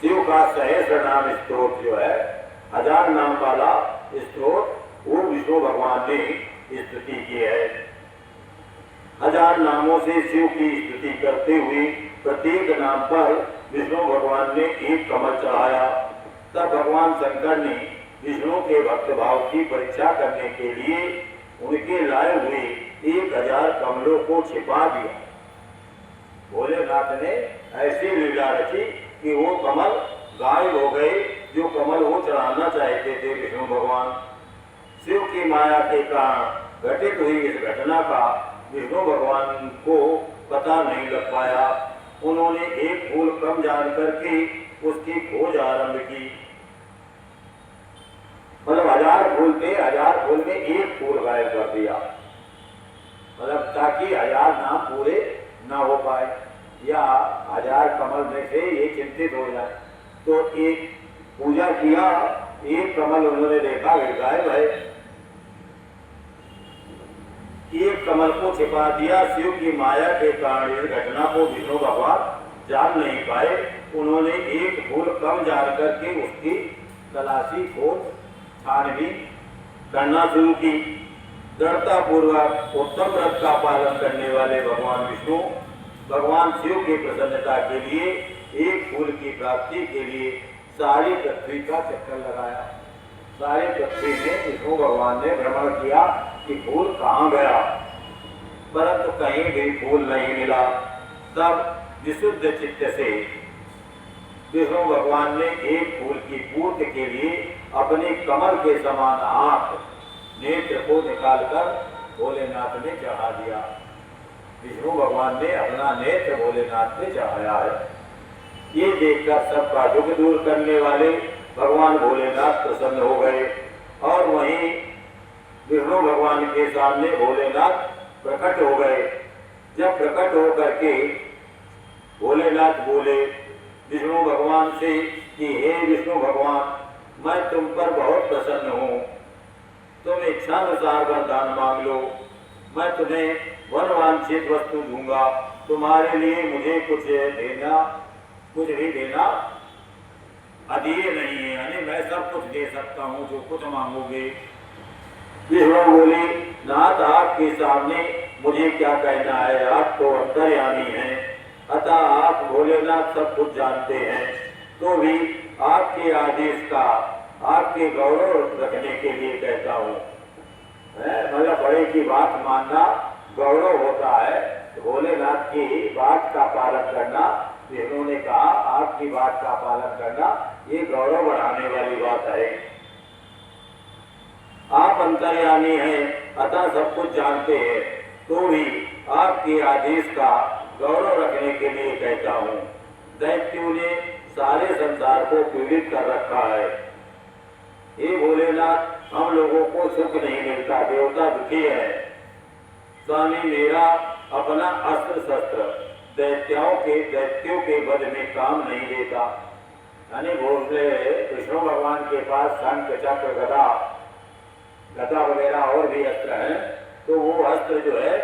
शिव का सहस्र नाम स्तोत्र जो है, 1000 नाम वाला स्तोत्र, वो विष्णु भगवान ने स्तुति की है। 1000 नामों से शिव की स्तुति करते हुए प्रत्येक नाम पर विष्णु भगवान ने एक कमल चढ़ाया। तब भगवान शंकर ने विष्णु के भक्त भाव की परीक्षा करने के लिए उनके लाए हुए 1000 कमलों को छिपा दिया। भोलेनाथ ने ऐसी लीला रची कि वो कमल गायब हो गए, जो कमल वो चढ़ाना चाहते थे विष्णु भगवान। शिव की माया के कारण घटित हुई इस घटना का विष्णु भगवान को पता नहीं लग पाया। उन्होंने एक फूल कम जान करके उसकी खोज आरंभ की। मतलब 1000 फूल थे, 1000 फूल में एक फूल गायब कर दिया, मतलब ताकि 1000 नाम पूरे ना हो पाए या 1000 कमल में से ये चिंतित हो जाए। तो एक पूजा किया, एक कमल उन्होंने देखा गायब है। एक कमल को छिपा दिया। शिव की माया के कारण इस घटना को विष्णु भगवान जान नहीं पाए। उन्होंने एक फूल कम जान करके उसकी तलाशी खोज छानबीन करना शुरू की। दृढ़ता पूर्वक उत्तम व्रत का पालन करने वाले भगवान विष्णु भगवान शिव की प्रसन्नता के लिए एक फूल की प्राप्ति के लिए सारी पृथ्वी का चक्कर लगाया। सारी पृथ्वी में विष्णु भगवान ने भ्रमण किया कि फूल कहाँ गया, परंतु कहीं भी फूल नहीं मिला। तब विशुद्ध चित्त से विष्णु भगवान ने एक फूल की पूर्ति के लिए अपने कमल के समान आंख नेत्र को निकालकर भोलेनाथ ने चढ़ा दिया। विष्णु भगवान ने अपना नेत्र भोलेनाथ ने चढ़ाया है। ये देखकर सबका दुख दूर करने वाले भगवान भोलेनाथ प्रसन्न हो गए और वहीं विष्णु भगवान के सामने भोलेनाथ प्रकट हो गए। जब प्रकट हो करके भोलेनाथ बोले विष्णु भगवान से कि हे विष्णु भगवान, मैं तुम पर बहुत प्रसन्न हूँ, तुम इच्छानुसार वरदान मांग लो, मैं तुम्हें वरवांछित वस्तु दूंगा। तुम्हारे लिए मुझे कुछ भी देना अधीर नहीं है, यानी मैं सब कुछ दे सकता हूँ जो कुछ मांगोगे। विष्णु बोले नाथ, आपके सामने मुझे क्या कहना है, आप तो अंतर्यामी हैं, अतः आप भोलेनाथ सब कुछ जानते हैं, तो भी आपके आदेश का आपके गौरव रखने के लिए कहता हूँ। मतलब बड़े की बात मानना गौरव होता है। भोलेनाथ की बात का पालन करना, विष्णु ने कहा आपकी बात का पालन करना ये गौरव बढ़ाने वाली बात है। आप अंतर्यामी हैं, अतः सब कुछ जानते हैं, तो भी आपके आदेश का गौरव रखने के लिए कहता हूँ। दैत्यों ने सारे संसार को पीड़ित कर रखा है। हे भोलेनाथ, हम लोगों को सुख नहीं मिलता, देवता दुखी है। स्वामी, मेरा अपना अस्त्र शस्त्र दैत्यों के वध में काम नहीं देता। यानी बोले विष्णु भगवान के पास शंख चक्र गदा वगैरह और भी अस्त्र हैं, तो वो अस्त्र जो है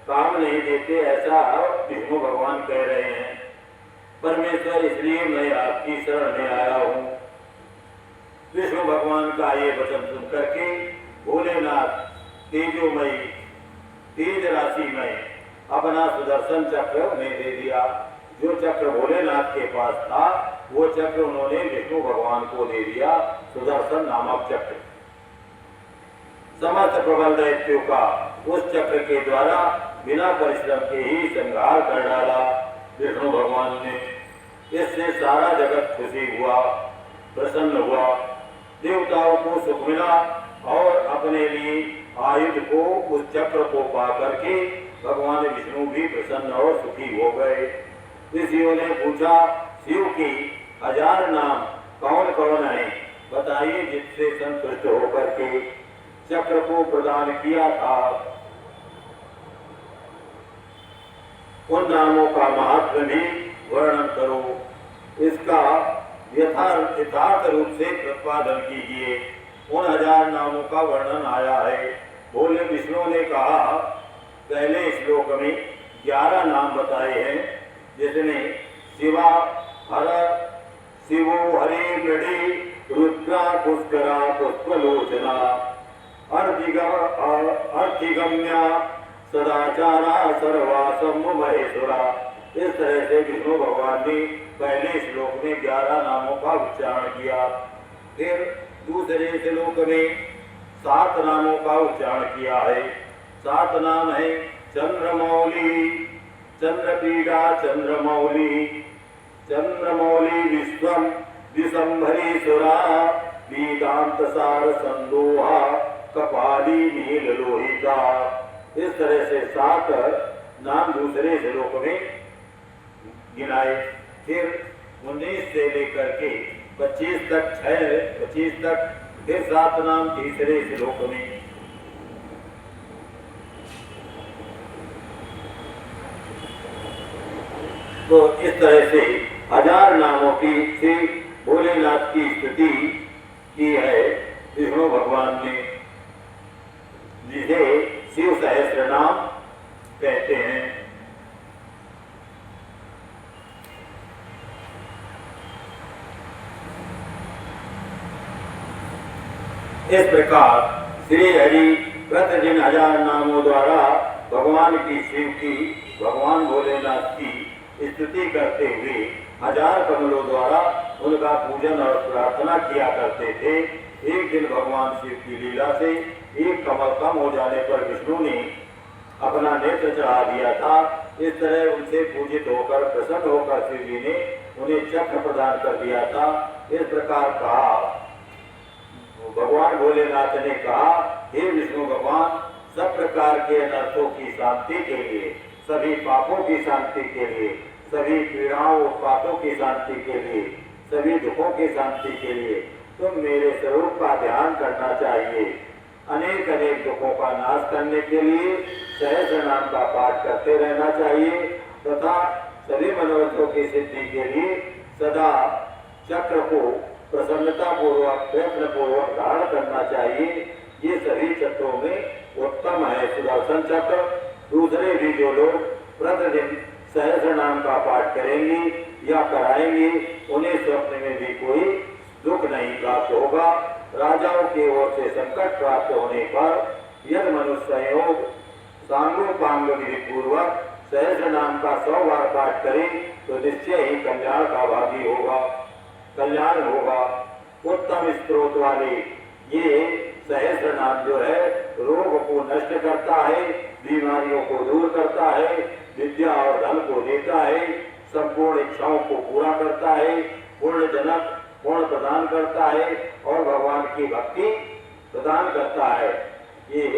काम नहीं देते, ऐसा विष्णु भगवान कह रहे हैं। परमेश्वर, इसलिए मैं आपकी शरण में आया हूँ। विष्णु भगवान का ये वचन सुन करके भोलेनाथ तेजोमयी तेज राशि में अपना सुदर्शन चक्र उन्हें दे दिया। जो चक्र भोलेनाथ के पास था वो चक्र उन्होंने विष्णु भगवान को दे दिया, सुदर्शन नामक चक्र। समस्त प्रबल दैत्यों का उस चक्र के द्वारा बिना परिश्रम के ही संहार कर डाला विष्णु भगवान ने। इससे सारा जगत खुशी हुआ, प्रसन्न हुआ, देवताओं को सुख मिला और अपने लिए आयुध को उस चक्र को पा करके भगवान विष्णु भी प्रसन्न और सुखी हो गए। ऋषियों ने पूछा, शिव की 1000 नाम कौन कौन है, बताइए, जिससे संतुष्ट होकर के चक्र को प्रदान किया था। उन नामों का महत्व भी वर्णन करो, इसका यथार्थ रूप से प्रतिपादन कीजिए। उन 1000 नामों का वर्णन आया है। बोले विष्णु ने कहा, पहले श्लोक में 11 नाम बताए हैं, जिसमें शिवा हर, शिवो हरे मृडे, रुद्रा पुष्करा पुष्पलोचना, अर्थिगम्या सदाचारा सर्वा शंभु महेश्वरा। इस तरह से विष्णु भगवान ने पहले श्लोक में 11 नामों का उच्चारण किया। फिर दूसरे श्लोक में 7 नामों का उच्चारण किया है। 7 नाम है चंद्रमौली, चंद्रपीड़ा चंद्रमौली, चंद्रमौली विश्वम विशंभरीश्वरा, वेदांत सार संदोहा, कपाली नील लोहिता। इस तरह से 7 नाम दूसरे श्लोक में गिनाए। फिर 19 से लेकर के 25 तक 25 तक फिर 7 नाम तीसरे श्लोक में। तो इस तरह से 1000 नामों की से भोलेनाथ की स्तुति की है विष्णु भगवान ने, जिसे शिव सहस्त्र नाम कहते हैं। इस प्रकार श्री हरि प्रतिदिन 1000 नामों द्वारा भगवान की शिव की, भगवान भोलेनाथ की स्तुति करते हुए 1000 कमलों द्वारा उनका पूजन और प्रार्थना किया करते थे। एक दिन भगवान शिव की लीला से एक कमल कम हो जाने पर विष्णु ने अपना नेत्र चढ़ा दिया था। इस तरह उनसे पूजित होकर प्रसन्न होकर शिव जी ने उन्हें चक्र प्रदान कर दिया था। इस प्रकार कहा, भगवान भोलेनाथ ने कहा, हे विष्णु भगवान, सब प्रकार के अनर्थों की शांति के लिए, सभी पापों की शांति के लिए, सभी पीड़ाओं उत्पातों की शांति के लिए, सभी दुखों की शांति के लिए तुम मेरे स्वरूप का ध्यान करना चाहिए। अनेक अनेक दुखों का नाश करने के लिए सहस्र नाम का पाठ करते रहना चाहिए तथा सभी मनोरथों की सिद्धि के लिए सदा चक्र को प्रसन्नता पूर्वक प्रयत्न पूर्वक धारण करना चाहिए। ये सभी चक्रों में उत्तम है सुदर्शन चक्र। दूसरे भी जो लोग प्रतिदिन सहस्र नाम का पाठ करेंगे या कराएंगे, उन्हें स्वप्न में भी कोई दुख नहीं प्राप्त होगा। राजाओं की ओर से संकट प्राप्त होने पर यदि मनुष्य संयोग सांगोपांग विधि पूर्वक सहस्र नाम का 100 बार पाठ करे तो निश्चय ही कल्याण का भागी होगा, कल्याण होगा। उत्तम स्त्रोत वाले ये सहस्र नाम जो है रोग को नष्ट करता है, बीमारियों को दूर करता है, विद्या और धन को देता है, संपूर्ण इच्छाओं को पूरा करता है, पूर्णजनक पूर्ण प्रदान करता है और भगवान की भक्ति प्रदान करता है। ये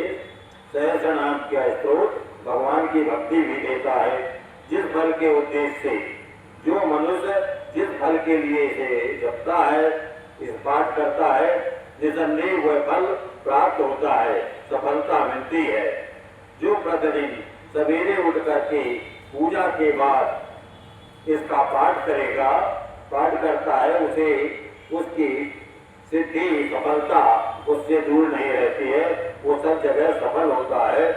सहस्र नाम का स्त्रोत भगवान की भक्ति भी देता है। जिस फल के उद्देश्य से जो मनुष्य जिस फल के लिए इसे जपता है, इस पाठ करता है, निसंदेह वह फल प्राप्त होता है, सफलता मिलती है। जो प्रतिदिन सवेरे उठ करके पूजा के बाद इसका पाठ करेगा, पाठ करता है, उसे उसकी सिद्धि सफलता उससे दूर नहीं रहती है। वो सब जगह सफल होता है,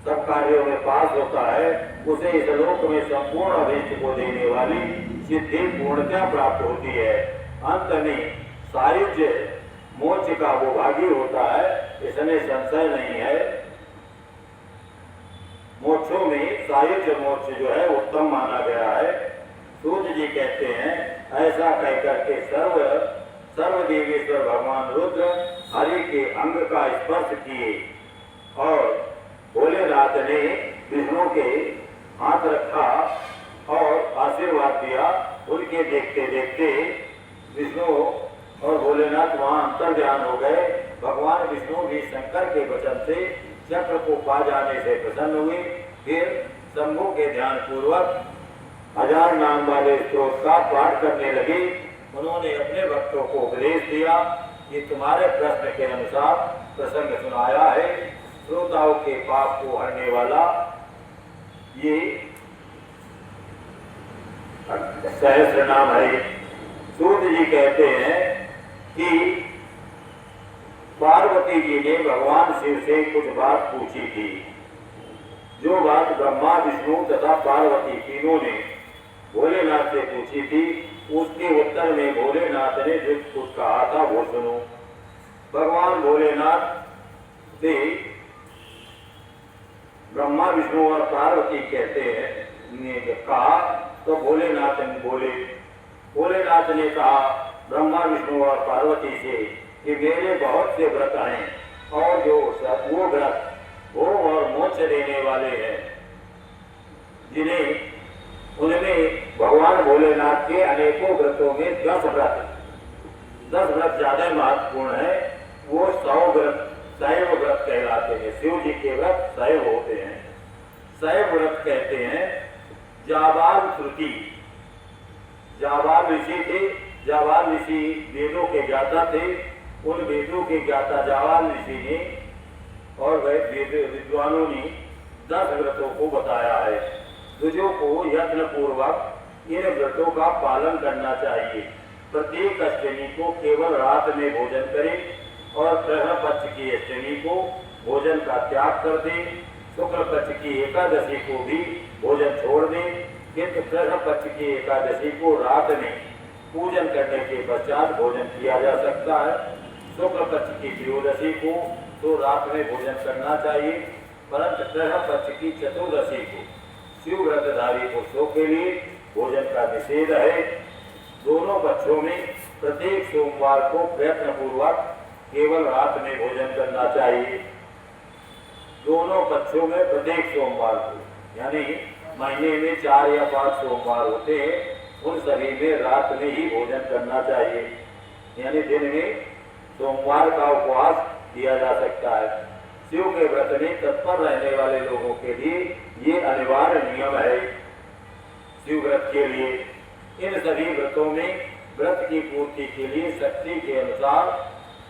सब कार्यों में पास होता है। उसे इस लोक में संपूर्ण अभीष्ट को देने वाली सिद्धि पूर्णता प्राप्त होती है। अंत में सायुज्य मोक्ष का वो भागी होता है, इसमें संशय नहीं है। मोक्षों में सायुज्य मोक्ष जो है उत्तम माना गया है। सूर्य जी कहते हैं, ऐसा कहकर के सर्वदेवेश्वर भगवान रुद्र हरि के अंग का स्पर्श किए और भोलेनाथ ने विष्णु के हाथ रखा और आशीर्वाद दिया। उनके देखते देखते विष्णु और भोलेनाथ वहां अंतर ध्यान हो गए। भगवान विष्णु भी शंकर के वचन से चक्र को पा जाने से प्रसन्न हुए। फिर शंभु के ध्यान पूर्वक 1000 नाम वाले स्त्रोत का पाठ करने लगे। उन्होंने अपने भक्तों को उपदेश दिया कि तुम्हारे प्रश्न के अनुसार प्रसंग सुनाया है। श्रोताओं के पाप को हरने वाला ये सहस्र नाम है। सूर्य जी कहते हैं कि पार्वती जी ने भगवान शिव से कुछ बात पूछी थी। जो बात ब्रह्मा विष्णु तथा पार्वती तीनों ने भोलेनाथ से पूछी थी, उसके उत्तर में भोलेनाथ ने जो कुछ कहा था वो सुनो। भगवान भोलेनाथ से ब्रह्मा विष्णु और पार्वती कहते हैं ने कहा तो भोलेनाथ ने बोले, भोलेनाथ ने कहा ब्रह्मा विष्णु और पार्वती से कि मेरे बहुत से व्रत हैं और जो वो व्रत भोग और मोक्ष देने वाले हैं, जिन्हें उनमें भगवान भोलेनाथ के अनेकों व्रतों में 10 व्रत ज्यादा महत्वपूर्ण है। वो 100 व्रत शैव व्रत कहलाते हैं। शिव जी के व्रत शैव होते हैं। शैव व्रत कहते हैं। जाबाल श्रुति, जाबाल ऋषि थे, जाबाल ऋषि वेदों के ज्ञाता थे। उन वेदों के ज्ञाता जाबाल ऋषि ने और वह विद्वानों ने 10 व्रतों को बताया है। द्विजों को यत्न पूर्वक इन व्रतों का पालन करना चाहिए। प्रत्येक अष्टमी को केवल रात में भोजन करें और ग्रहण पक्ष की अष्टमी को भोजन का त्याग कर दें। शुक्ल पक्ष की एकादशी को भी भोजन छोड़ दें, किंतु ग्रहण पक्ष की एकादशी को रात में पूजन करने के पश्चात भोजन किया जा सकता है। शुक्ल पक्ष की त्रयोदशी को तो रात में भोजन करना चाहिए, परंतु ग्रहण पक्ष की चतुर्दशी को शिव व्रतधारी पुरुषों के लिए भोजन का निषेध है। दोनों पक्षों में प्रत्येक सोमवार को प्रयत्न पूर्वक केवल रात में भोजन करना चाहिए। दोनों पक्षों में प्रत्येक सोमवार को, यानी महीने में 4 या 5 सोमवार होते हैं, उन सभी में रात में ही भोजन करना चाहिए। यानी दिन में सोमवार का उपवास किया जा सकता है। शिव के व्रत में तत्पर रहने वाले लोगों के लिए ये अनिवार्य नियम है। शिव व्रत के लिए इन सभी व्रतों में व्रत की पूर्ति के लिए शक्ति के अनुसार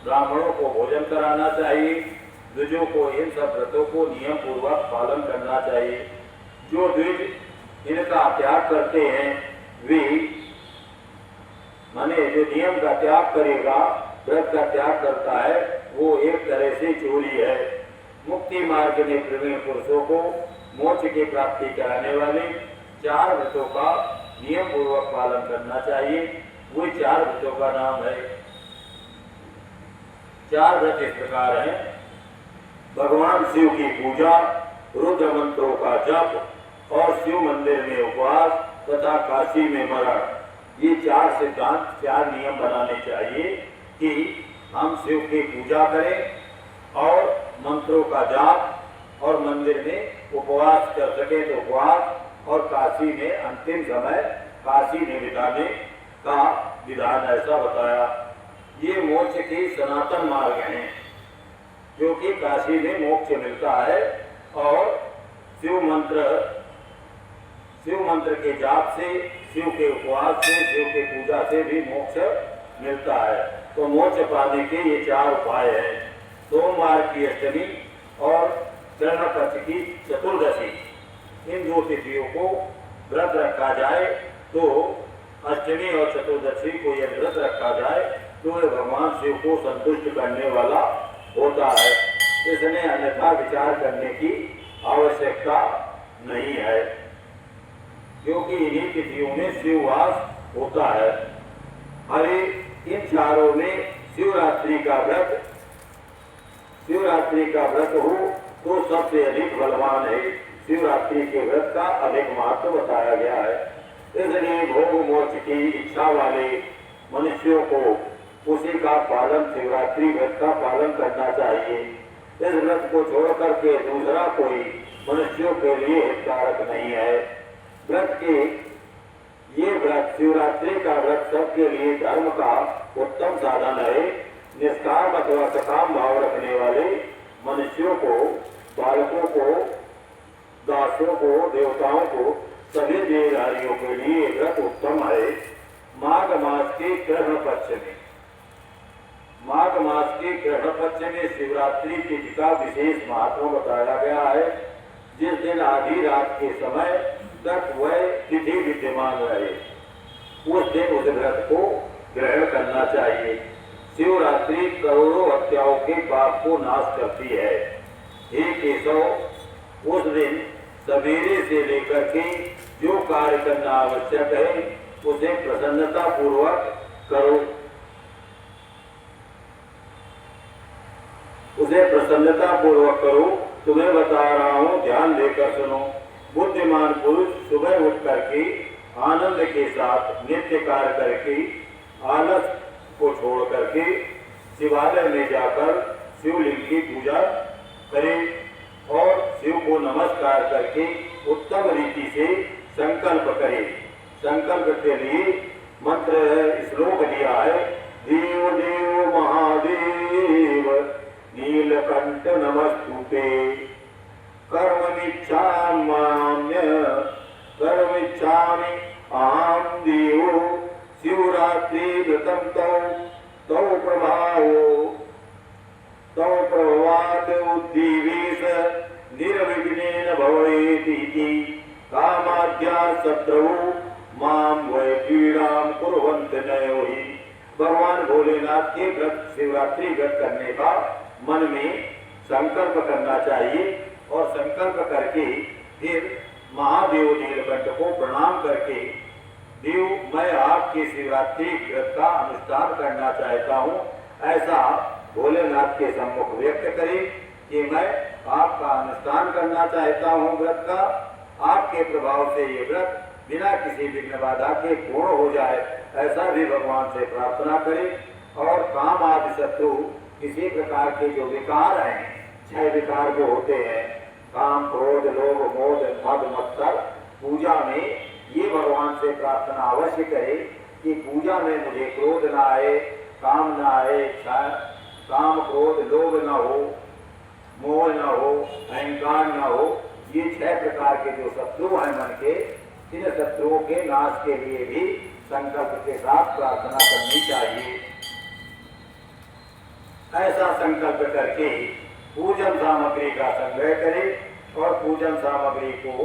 ब्राह्मणों को भोजन कराना चाहिए। द्विजों को इन सब व्रतों को नियम पूर्वक पालन करना चाहिए। जो द्विज इनका त्याग करते हैं वे, माने जो नियम का त्याग करेगा, व्रत का त्याग करता है, वो एक तरह से चोरी है। मुक्ति मार्ग में प्रवीण पुरुषों को मोक्ष की प्राप्ति कराने वाले 4 व्रतों का नियम पूर्वक पालन करना चाहिए। वही 4 व्रतों का नाम है। 4 व्रत इस प्रकार हैं। भगवान शिव की पूजा, रुद्र मंत्रों का जप और शिव मंदिर में उपवास तथा काशी में मरण, ये 4 सिद्धांत, 4 नियम बनाने चाहिए कि हम शिव की पूजा करें और मंत्रों का जाप और मंदिर में उपवास कर सके तो उपवास, और काशी में अंतिम समय काशी में बिताने का विधान ऐसा बताया। ये मोक्ष के सनातन मार्ग हैं, जो कि काशी में मोक्ष मिलता है और शिव मंत्र के जाप से, शिव के उपवास से, शिव के पूजा से भी मोक्ष मिलता है। तो मोक्ष पाने के ये 4 उपाय हैं। सोमवार की अष्टमी और ग्रहण पक्ष की चतुर्दशी, इन 2 तिथियों को व्रत रखा जाए तो अष्टमी और चतुर्दशी को यदि व्रत रखा जाए तो यह भगवान शिव को संतुष्ट करने वाला होता है। इसमें अन्यथा विचार करने की आवश्यकता नहीं है, क्योंकि इन्हीं तिथियों में शिववास होता है। अरे इन 4 में शिवरात्रि का व्रत हो तो सबसे अधिक बलवान है। शिवरात्रि के व्रत का अधिक महत्व बताया गया है। इसलिए भोग मोक्ष की इच्छा वाले मनुष्यों को उसी का पालन, शिवरात्रि व्रत का पालन करना चाहिए। इस व्रत को छोड़ करके दूसरा कोई मनुष्यों के लिए हितकारक नहीं है। ये व्रत, शिवरात्रि का व्रत सबके लिए धर्म का उत्तम साधन है। निष्काम अथवा सकाम भाव रखने वाले मनुष्यों को, बालकों को, दासों को, देवताओं को, सभी देहधारियों के लिए व्रत उत्तम है। माघ मास के ग्रहण पक्ष में शिवरात्रि तिथि का विशेष महत्व बताया गया है। जिस दिन आधी रात के समय तक वह तिथि विद्यमान रहे, उस दिन उस व्रत को ग्रहण करना चाहिए। शिवरात्रि करोड़ों हत्याओं के पाप को नाश करती है। हे केशव, उस दिन सवेरे से लेकर के जो कार्य करना आवश्यक है उसे प्रसन्नता पूर्वक करो, तुम्हें बता रहा हूँ, ध्यान देकर सुनो। बुद्धिमान पुरुष सुबह उठ करके आनंद के साथ नित्य कार्य करके आलस को छोड़ करके शिवालय में जाकर शिवलिंग की पूजा करें और शिव को नमस्कार करके उत्तम रीति से संकल्प करें। संकल्प के लिए मंत्र श्लोक दिया है। देव देव महादेव नीलकंठ नमस्तुते। कर्ममिच्छाम्य कर्ममिच्छामि अहं देवो शिवरात्रि व्रतं तौ प्रभावो तौ प्रभावात् उद्दीवेश निर्विघ्नेन भवेदिति कामाद्या शत्रु मां वै पीड़ां कुर्वन्ति नैव हि। भगवान भोलेनाथ के व्रत शिवरात्रि व्रत करने का मन में संकल्प करना चाहिए और संकल्प करके फिर महादेव नीलकंठ को प्रणाम करके देव मैं आपके शिवरात्रि व्रत का अनुष्ठान करना चाहता हूँ, ऐसा भोलेनाथ के सम्मुख व्यक्त करें कि मैं आपका अनुष्ठान करना चाहता हूँ व्रत का, आपके प्रभाव से ये व्रत बिना किसी विघ्न बाधा के पूर्ण हो जाए, ऐसा भी भगवान से प्रार्थना करें। और काम आदि शत्रु किसी प्रकार के जो विकार हैं, 6 विकार जो होते हैं, काम क्रोध लोभ मोह मद मत्सर, पूजा में ये भगवान से प्रार्थना अवश्य करे कि पूजा में मुझे क्रोध ना आए, काम ना आए, काम क्रोध लोभ ना हो, मोह ना हो, अहंकार ना हो। ये 6 प्रकार के जो शत्रु हैं मन के, इन शत्रुओं के नाश के लिए भी संकल्प के साथ प्रार्थना करनी चाहिए। ऐसा संकल्प करके पूजन सामग्री का संग्रह करें और पूजन सामग्री को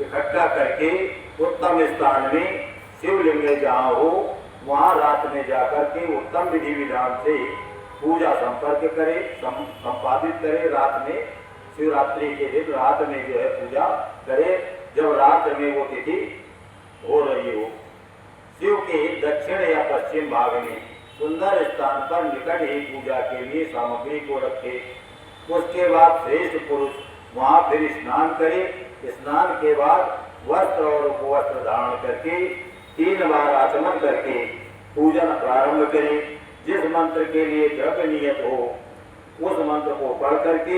इकट्ठा करके उत्तम स्थान में शिवलिंग जहाँ हो वहाँ रात में जाकर के उत्तम विधि विधान से पूजा संपर्क करे, संपादित करे। रात में शिवरात्रि के दिन रात में जो है पूजा करे, जब रात में वो तिथि हो रही हो। शिव के दक्षिण या पश्चिम भाग में सुंदर स्थान पर निकट ही पूजा के लिए सामग्री को रखे। उसके बाद श्रेष्ठ पुरुष वहाँ फिर स्नान करे। स्नान के बाद वस्त्र और उपवस्त्र धारण करके 3 बार आचमन करके पूजन प्रारंभ करे। जिस मंत्र के लिए द्रव्य नियत हो उस मंत्र को पढ़ करके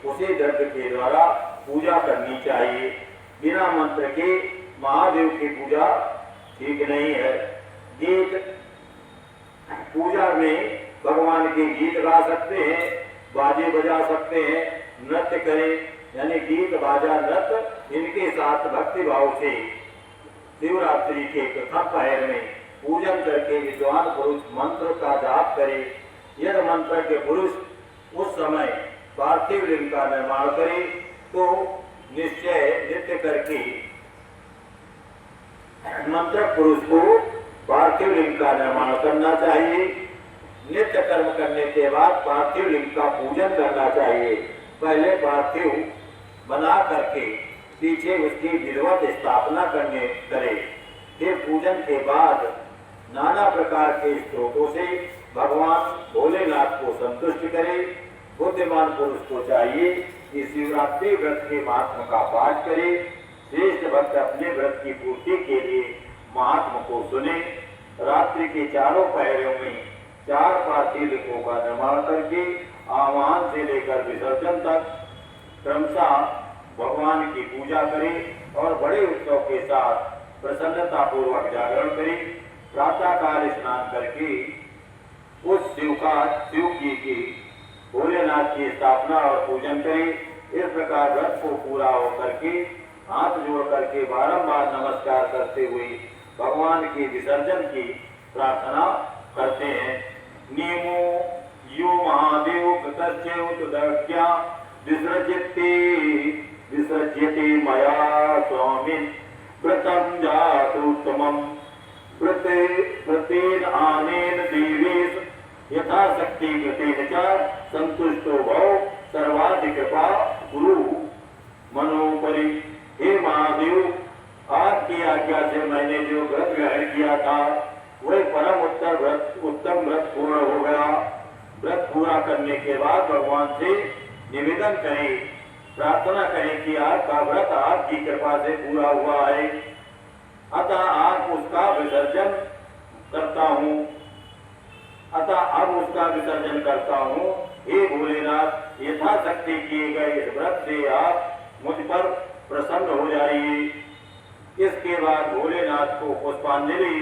उसी द्रव्य के द्वारा पूजा करनी चाहिए। बिना मंत्र के महादेव की पूजा ठीक नहीं है। गीत पूजा में भगवान के गीत गा सकते हैं, बाजे बजा सकते हैं, नृत्य करें, यानी गीत बाजा नृत्य इनके साथ भक्ति भाव से शिवरात्रि के प्रथम पहर में पूजन करके विद्वान पुरुष मंत्र का जाप करे। यदि मंत्र के पुरुष उस समय पार्थिव लिंग का निर्माण करे तो निश्चय नृत्य करके मंत्र पुरुष को पार्थिव लिंग का निर्माण करना चाहिए। नित्य कर्म करने के बाद पार्थिव लिंग का पूजन करना चाहिए। पहले पार्थिव बना करके पीछे उसकी विधिवत स्थापना करे। फिर पूजन के बाद नाना प्रकार के स्त्रोतों से भगवान भोलेनाथ को संतुष्ट करे। बुद्धिमान पुरुष को चाहिए कि शिवरात्रि व्रत के महात्म का पाठ करे। श्रेष्ठ भक्त अपने व्रत की पूर्ति के लिए महात्मा को सुने। रात्रि के चारों पहरों में 4 पार्थिव लिंगों का निर्माण करके आह्वान से लेकर विसर्जन तक क्रमशः भगवान की पूजा करें और बड़े उत्सव के साथ प्रसन्नता पूर्वक जागरण करें। प्रातः काल स्नान करके उस शिव जी की भोलेनाथ की स्थापना और पूजन करें। इस प्रकार व्रत को पूरा होकर के हाथ जोड़ करके बारंबार नमस्कार करते हुए भगवान के विसर्जन की प्रार्थना करते हैं। नियमो यो महादेव कृतज्ञा विसर्ज्यते मया स्वामिन् व्रतं जातोत्तमम् व्रतेन आनेन देवेश यथाशक्ति व्रतेन च संतुष्टो भव सर्वाधिकृपा गुरु मनोपरि। हे महादेव, आपकी आज्ञा से मैंने जो व्रत ग्रहण किया था वह परम उत्तम व्रत पूर्ण हो गया। व्रत पूरा करने के बाद भगवान से निवेदन करें, प्रार्थना करें कि आपका व्रत आपकी कृपा से पूरा हुआ है, अतः आप उसका विसर्जन करता हूँ हे भोलेनाथ, यथाशक्ति किए गए इस व्रत से आप मुझ पर प्रसन्न हो जाइए। इसके बाद भोलेनाथ को पुष्पांजलि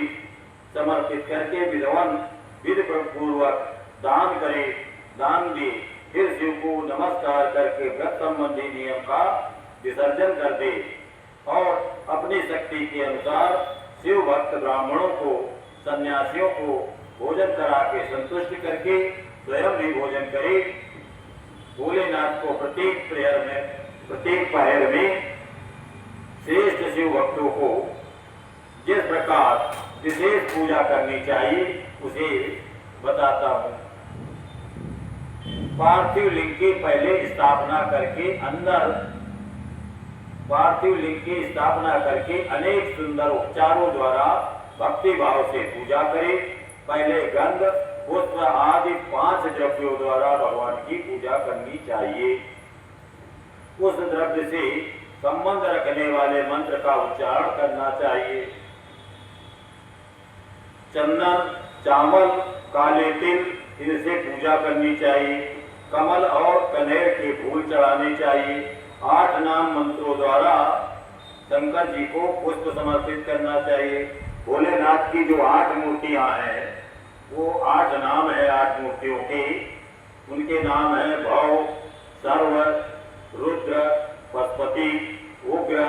समर्पित करके विधि पूर्वक दान करे। दान दे फिर शिव को नमस्कार करके व्रत संबंधी नियम का विसर्जन कर दे और अपनी शक्ति के अनुसार शिव भक्त ब्राह्मणों को, सन्यासियों को भोजन करा के संतुष्ट करके स्वयं भी भोजन करे। भोलेनाथ को प्रत्येक पहर में श्रेष्ठ शिव भक्तों को जिस प्रकार विशेष पूजा करनी चाहिए उसे बताता हूँ। पार्थिव लिंग की पहले स्थापना करके पार्थिव लिंग की स्थापना करके अनेक सुंदर उपचारों द्वारा भक्ति भाव से पूजा करें। पहले गंध, पुष्प आदि 5 द्रव्यों द्वारा भगवान की पूजा करनी चाहिए। उस द्रव्य से संबंध रखने वाले मंत्र का उच्चारण करना चाहिए। चंदन, चावल, काले तिल इनसे पूजा करनी चाहिए। कमल और कनेर के फूल चढ़ाने चाहिए। 8 नाम मंत्रों द्वारा शंकर जी को पुष्प समर्पित करना चाहिए। भोलेनाथ की जो 8 मूर्तियां हैं वो 8 नाम है 8 मूर्तियों के। उनके नाम है भव, सर्व, रुद्र, पशुपति, उग्र,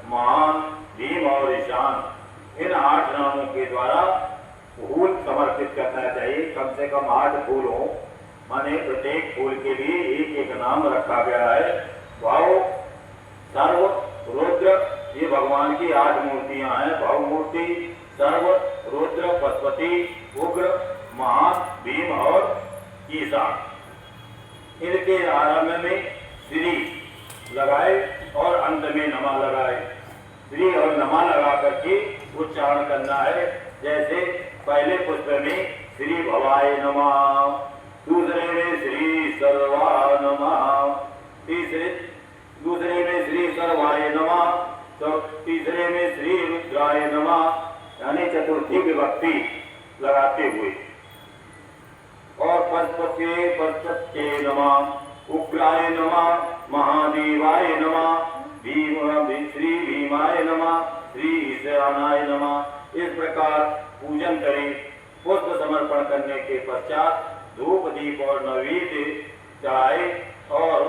महान, भीम और ईशान। इन 8 नामों के द्वारा फूल समर्पित करना चाहिए। कम से कम 8 फूल हो, माने प्रत्येक फूल के लिए एक नाम रखा गया है। भाव, सर्व, रुद्र ये भगवान की 8 मूर्तियां हैं। भाव मूर्ति, सर्व, रुद्र, पशुपति, उग्र, महान, भीम और ईशान। इनके आरंभ में श्री लगाए और अंत में नमा लगाए। श्री और नमा लगा करके उच्चारण करना है। जैसे पहले पुष्प में श्री भवाय नमः, दूसरे में श्री सर्वाय नमः, दूसरे में श्री सर्वाय नमः, तो तीसरे में श्री रुद्राय नमः, यानी चतुर्थी विभक्ति लगाते हुए। और पशुपते नमः, उग्राय नमः, महादेवाय नमः, श्री भीमाय नमः, श्री ईशानाय नमः। इस प्रकार पूजन करें। पुष्प समर्पण करने के पश्चात धूप, दीप और नैवेद्य चढ़ाए और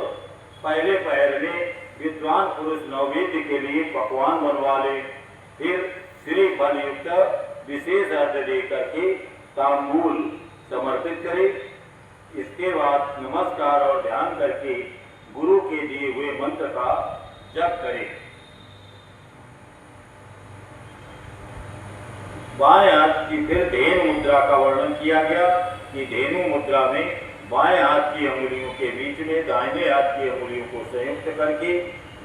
पहले पहर में विद्वान पुरुष नैवेद्य के लिए पकवान बनवा ले। फिर श्री फल युक्त विशेष अर्घ्य दे करके तांबूल समर्पित करे। इसके बाद नमस्कार और ध्यान करके गुरु के दिए हुए मंत्र का जप करे। बाएं हाथ की फिर धेनु मुद्रा का वर्णन किया गया कि धेनु मुद्रा में बाएं हाथ की अंगुलियों के बीच में दाहिने हाथ की अंगुलियों को संयुक्त करके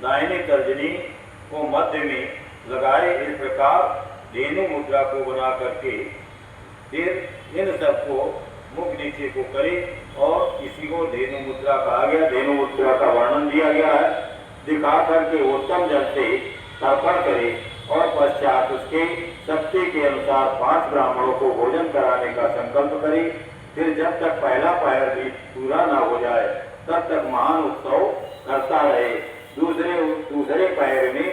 दाहिने तर्जनी को मध्य में लगाए। इस प्रकार धेनु मुद्रा को बना करके फिर इन सबको मुख नीचे को करे और इसी को धेनु मुद्रा कहा गया। धेनु मुद्रा का वर्णन दिया गया है। दिखा करके उत्तम जल से तर्पण करे और पश्चात उसके शक्ति के अनुसार 5 ब्राह्मणों को भोजन कराने का संकल्प करे। फिर जब तक पहला पहर भी पूरा न हो जाए तब तक महान उत्सव करता रहे। दूसरे पहर में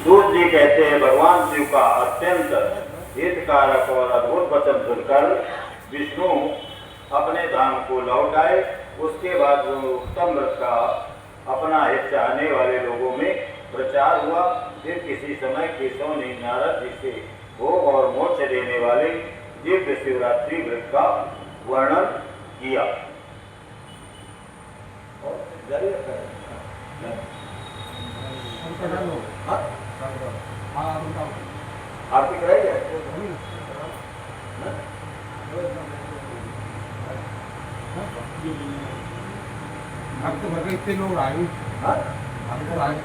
सूत जी कहते हैं भगवान शिव का अत्यंत हितकारक और अद्भुत वचन सुनकर विष्णु अपने धाम को लौट आए। उसके बाद वो उत्तम व्रत का अपना हित चाहने वाले लोगों में प्रचार हुआ। फिर किसी समय केशव ने नारद जी से भोग और मोक्ष देने वाले दिव्य शिवरात्रि व्रत का वर्णन किया। आरती कराई है? अब तो भर इतने लोग आए। हमको आए।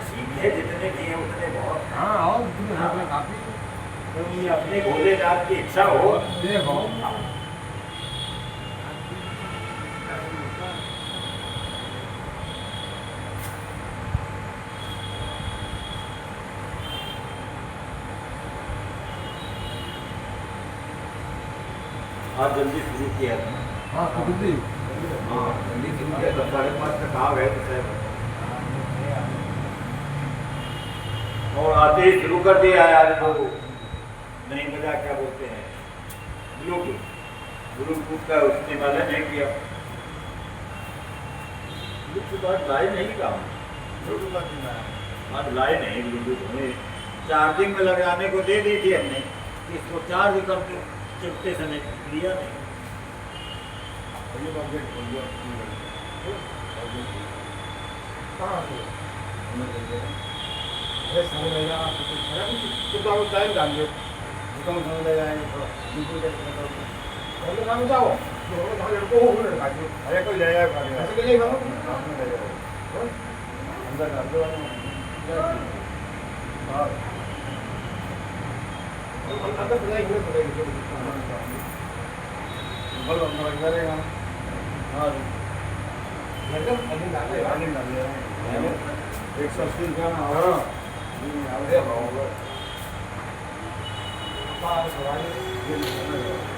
ठीक है, जितने किए उतने बहुत। हाँ और काफी अपने भोलेनाथ की इच्छा हो देखो। आज जल्दी शुरू किया था। हाँ तो दिल्ली हाँ दिल्ली से मुझे 5:30 तक आ गए थे साहब। और आते ही शुरू कर दिया यार वो नहीं बजा क्या बोलते हैं ब्लूटूथ का उसने वाला नहीं किया ब्लूटूथ आज लाए नहीं काम आज लाए नहीं ब्लूटूथ हमें चार्जिंग में लगाने को दे दी थी हमने इसको चार्ज करके चलते समय लिया नहीं कहाँ से अरे समझ लेगा तो टाइम डाल दो दुकान समझ लेगा पहले काम जाओ लड़को हो लड़का जो अरे कोई ले जाएगा ऐसे ले जाएगा ले जाएगा अंदर डाल दो हाँ अंदर पढ़ाई पड़ेगी बल अंदर अंदर है हाँ एकदम अभी डाल दे 180 का हाँ अरे बाबा पार सवारी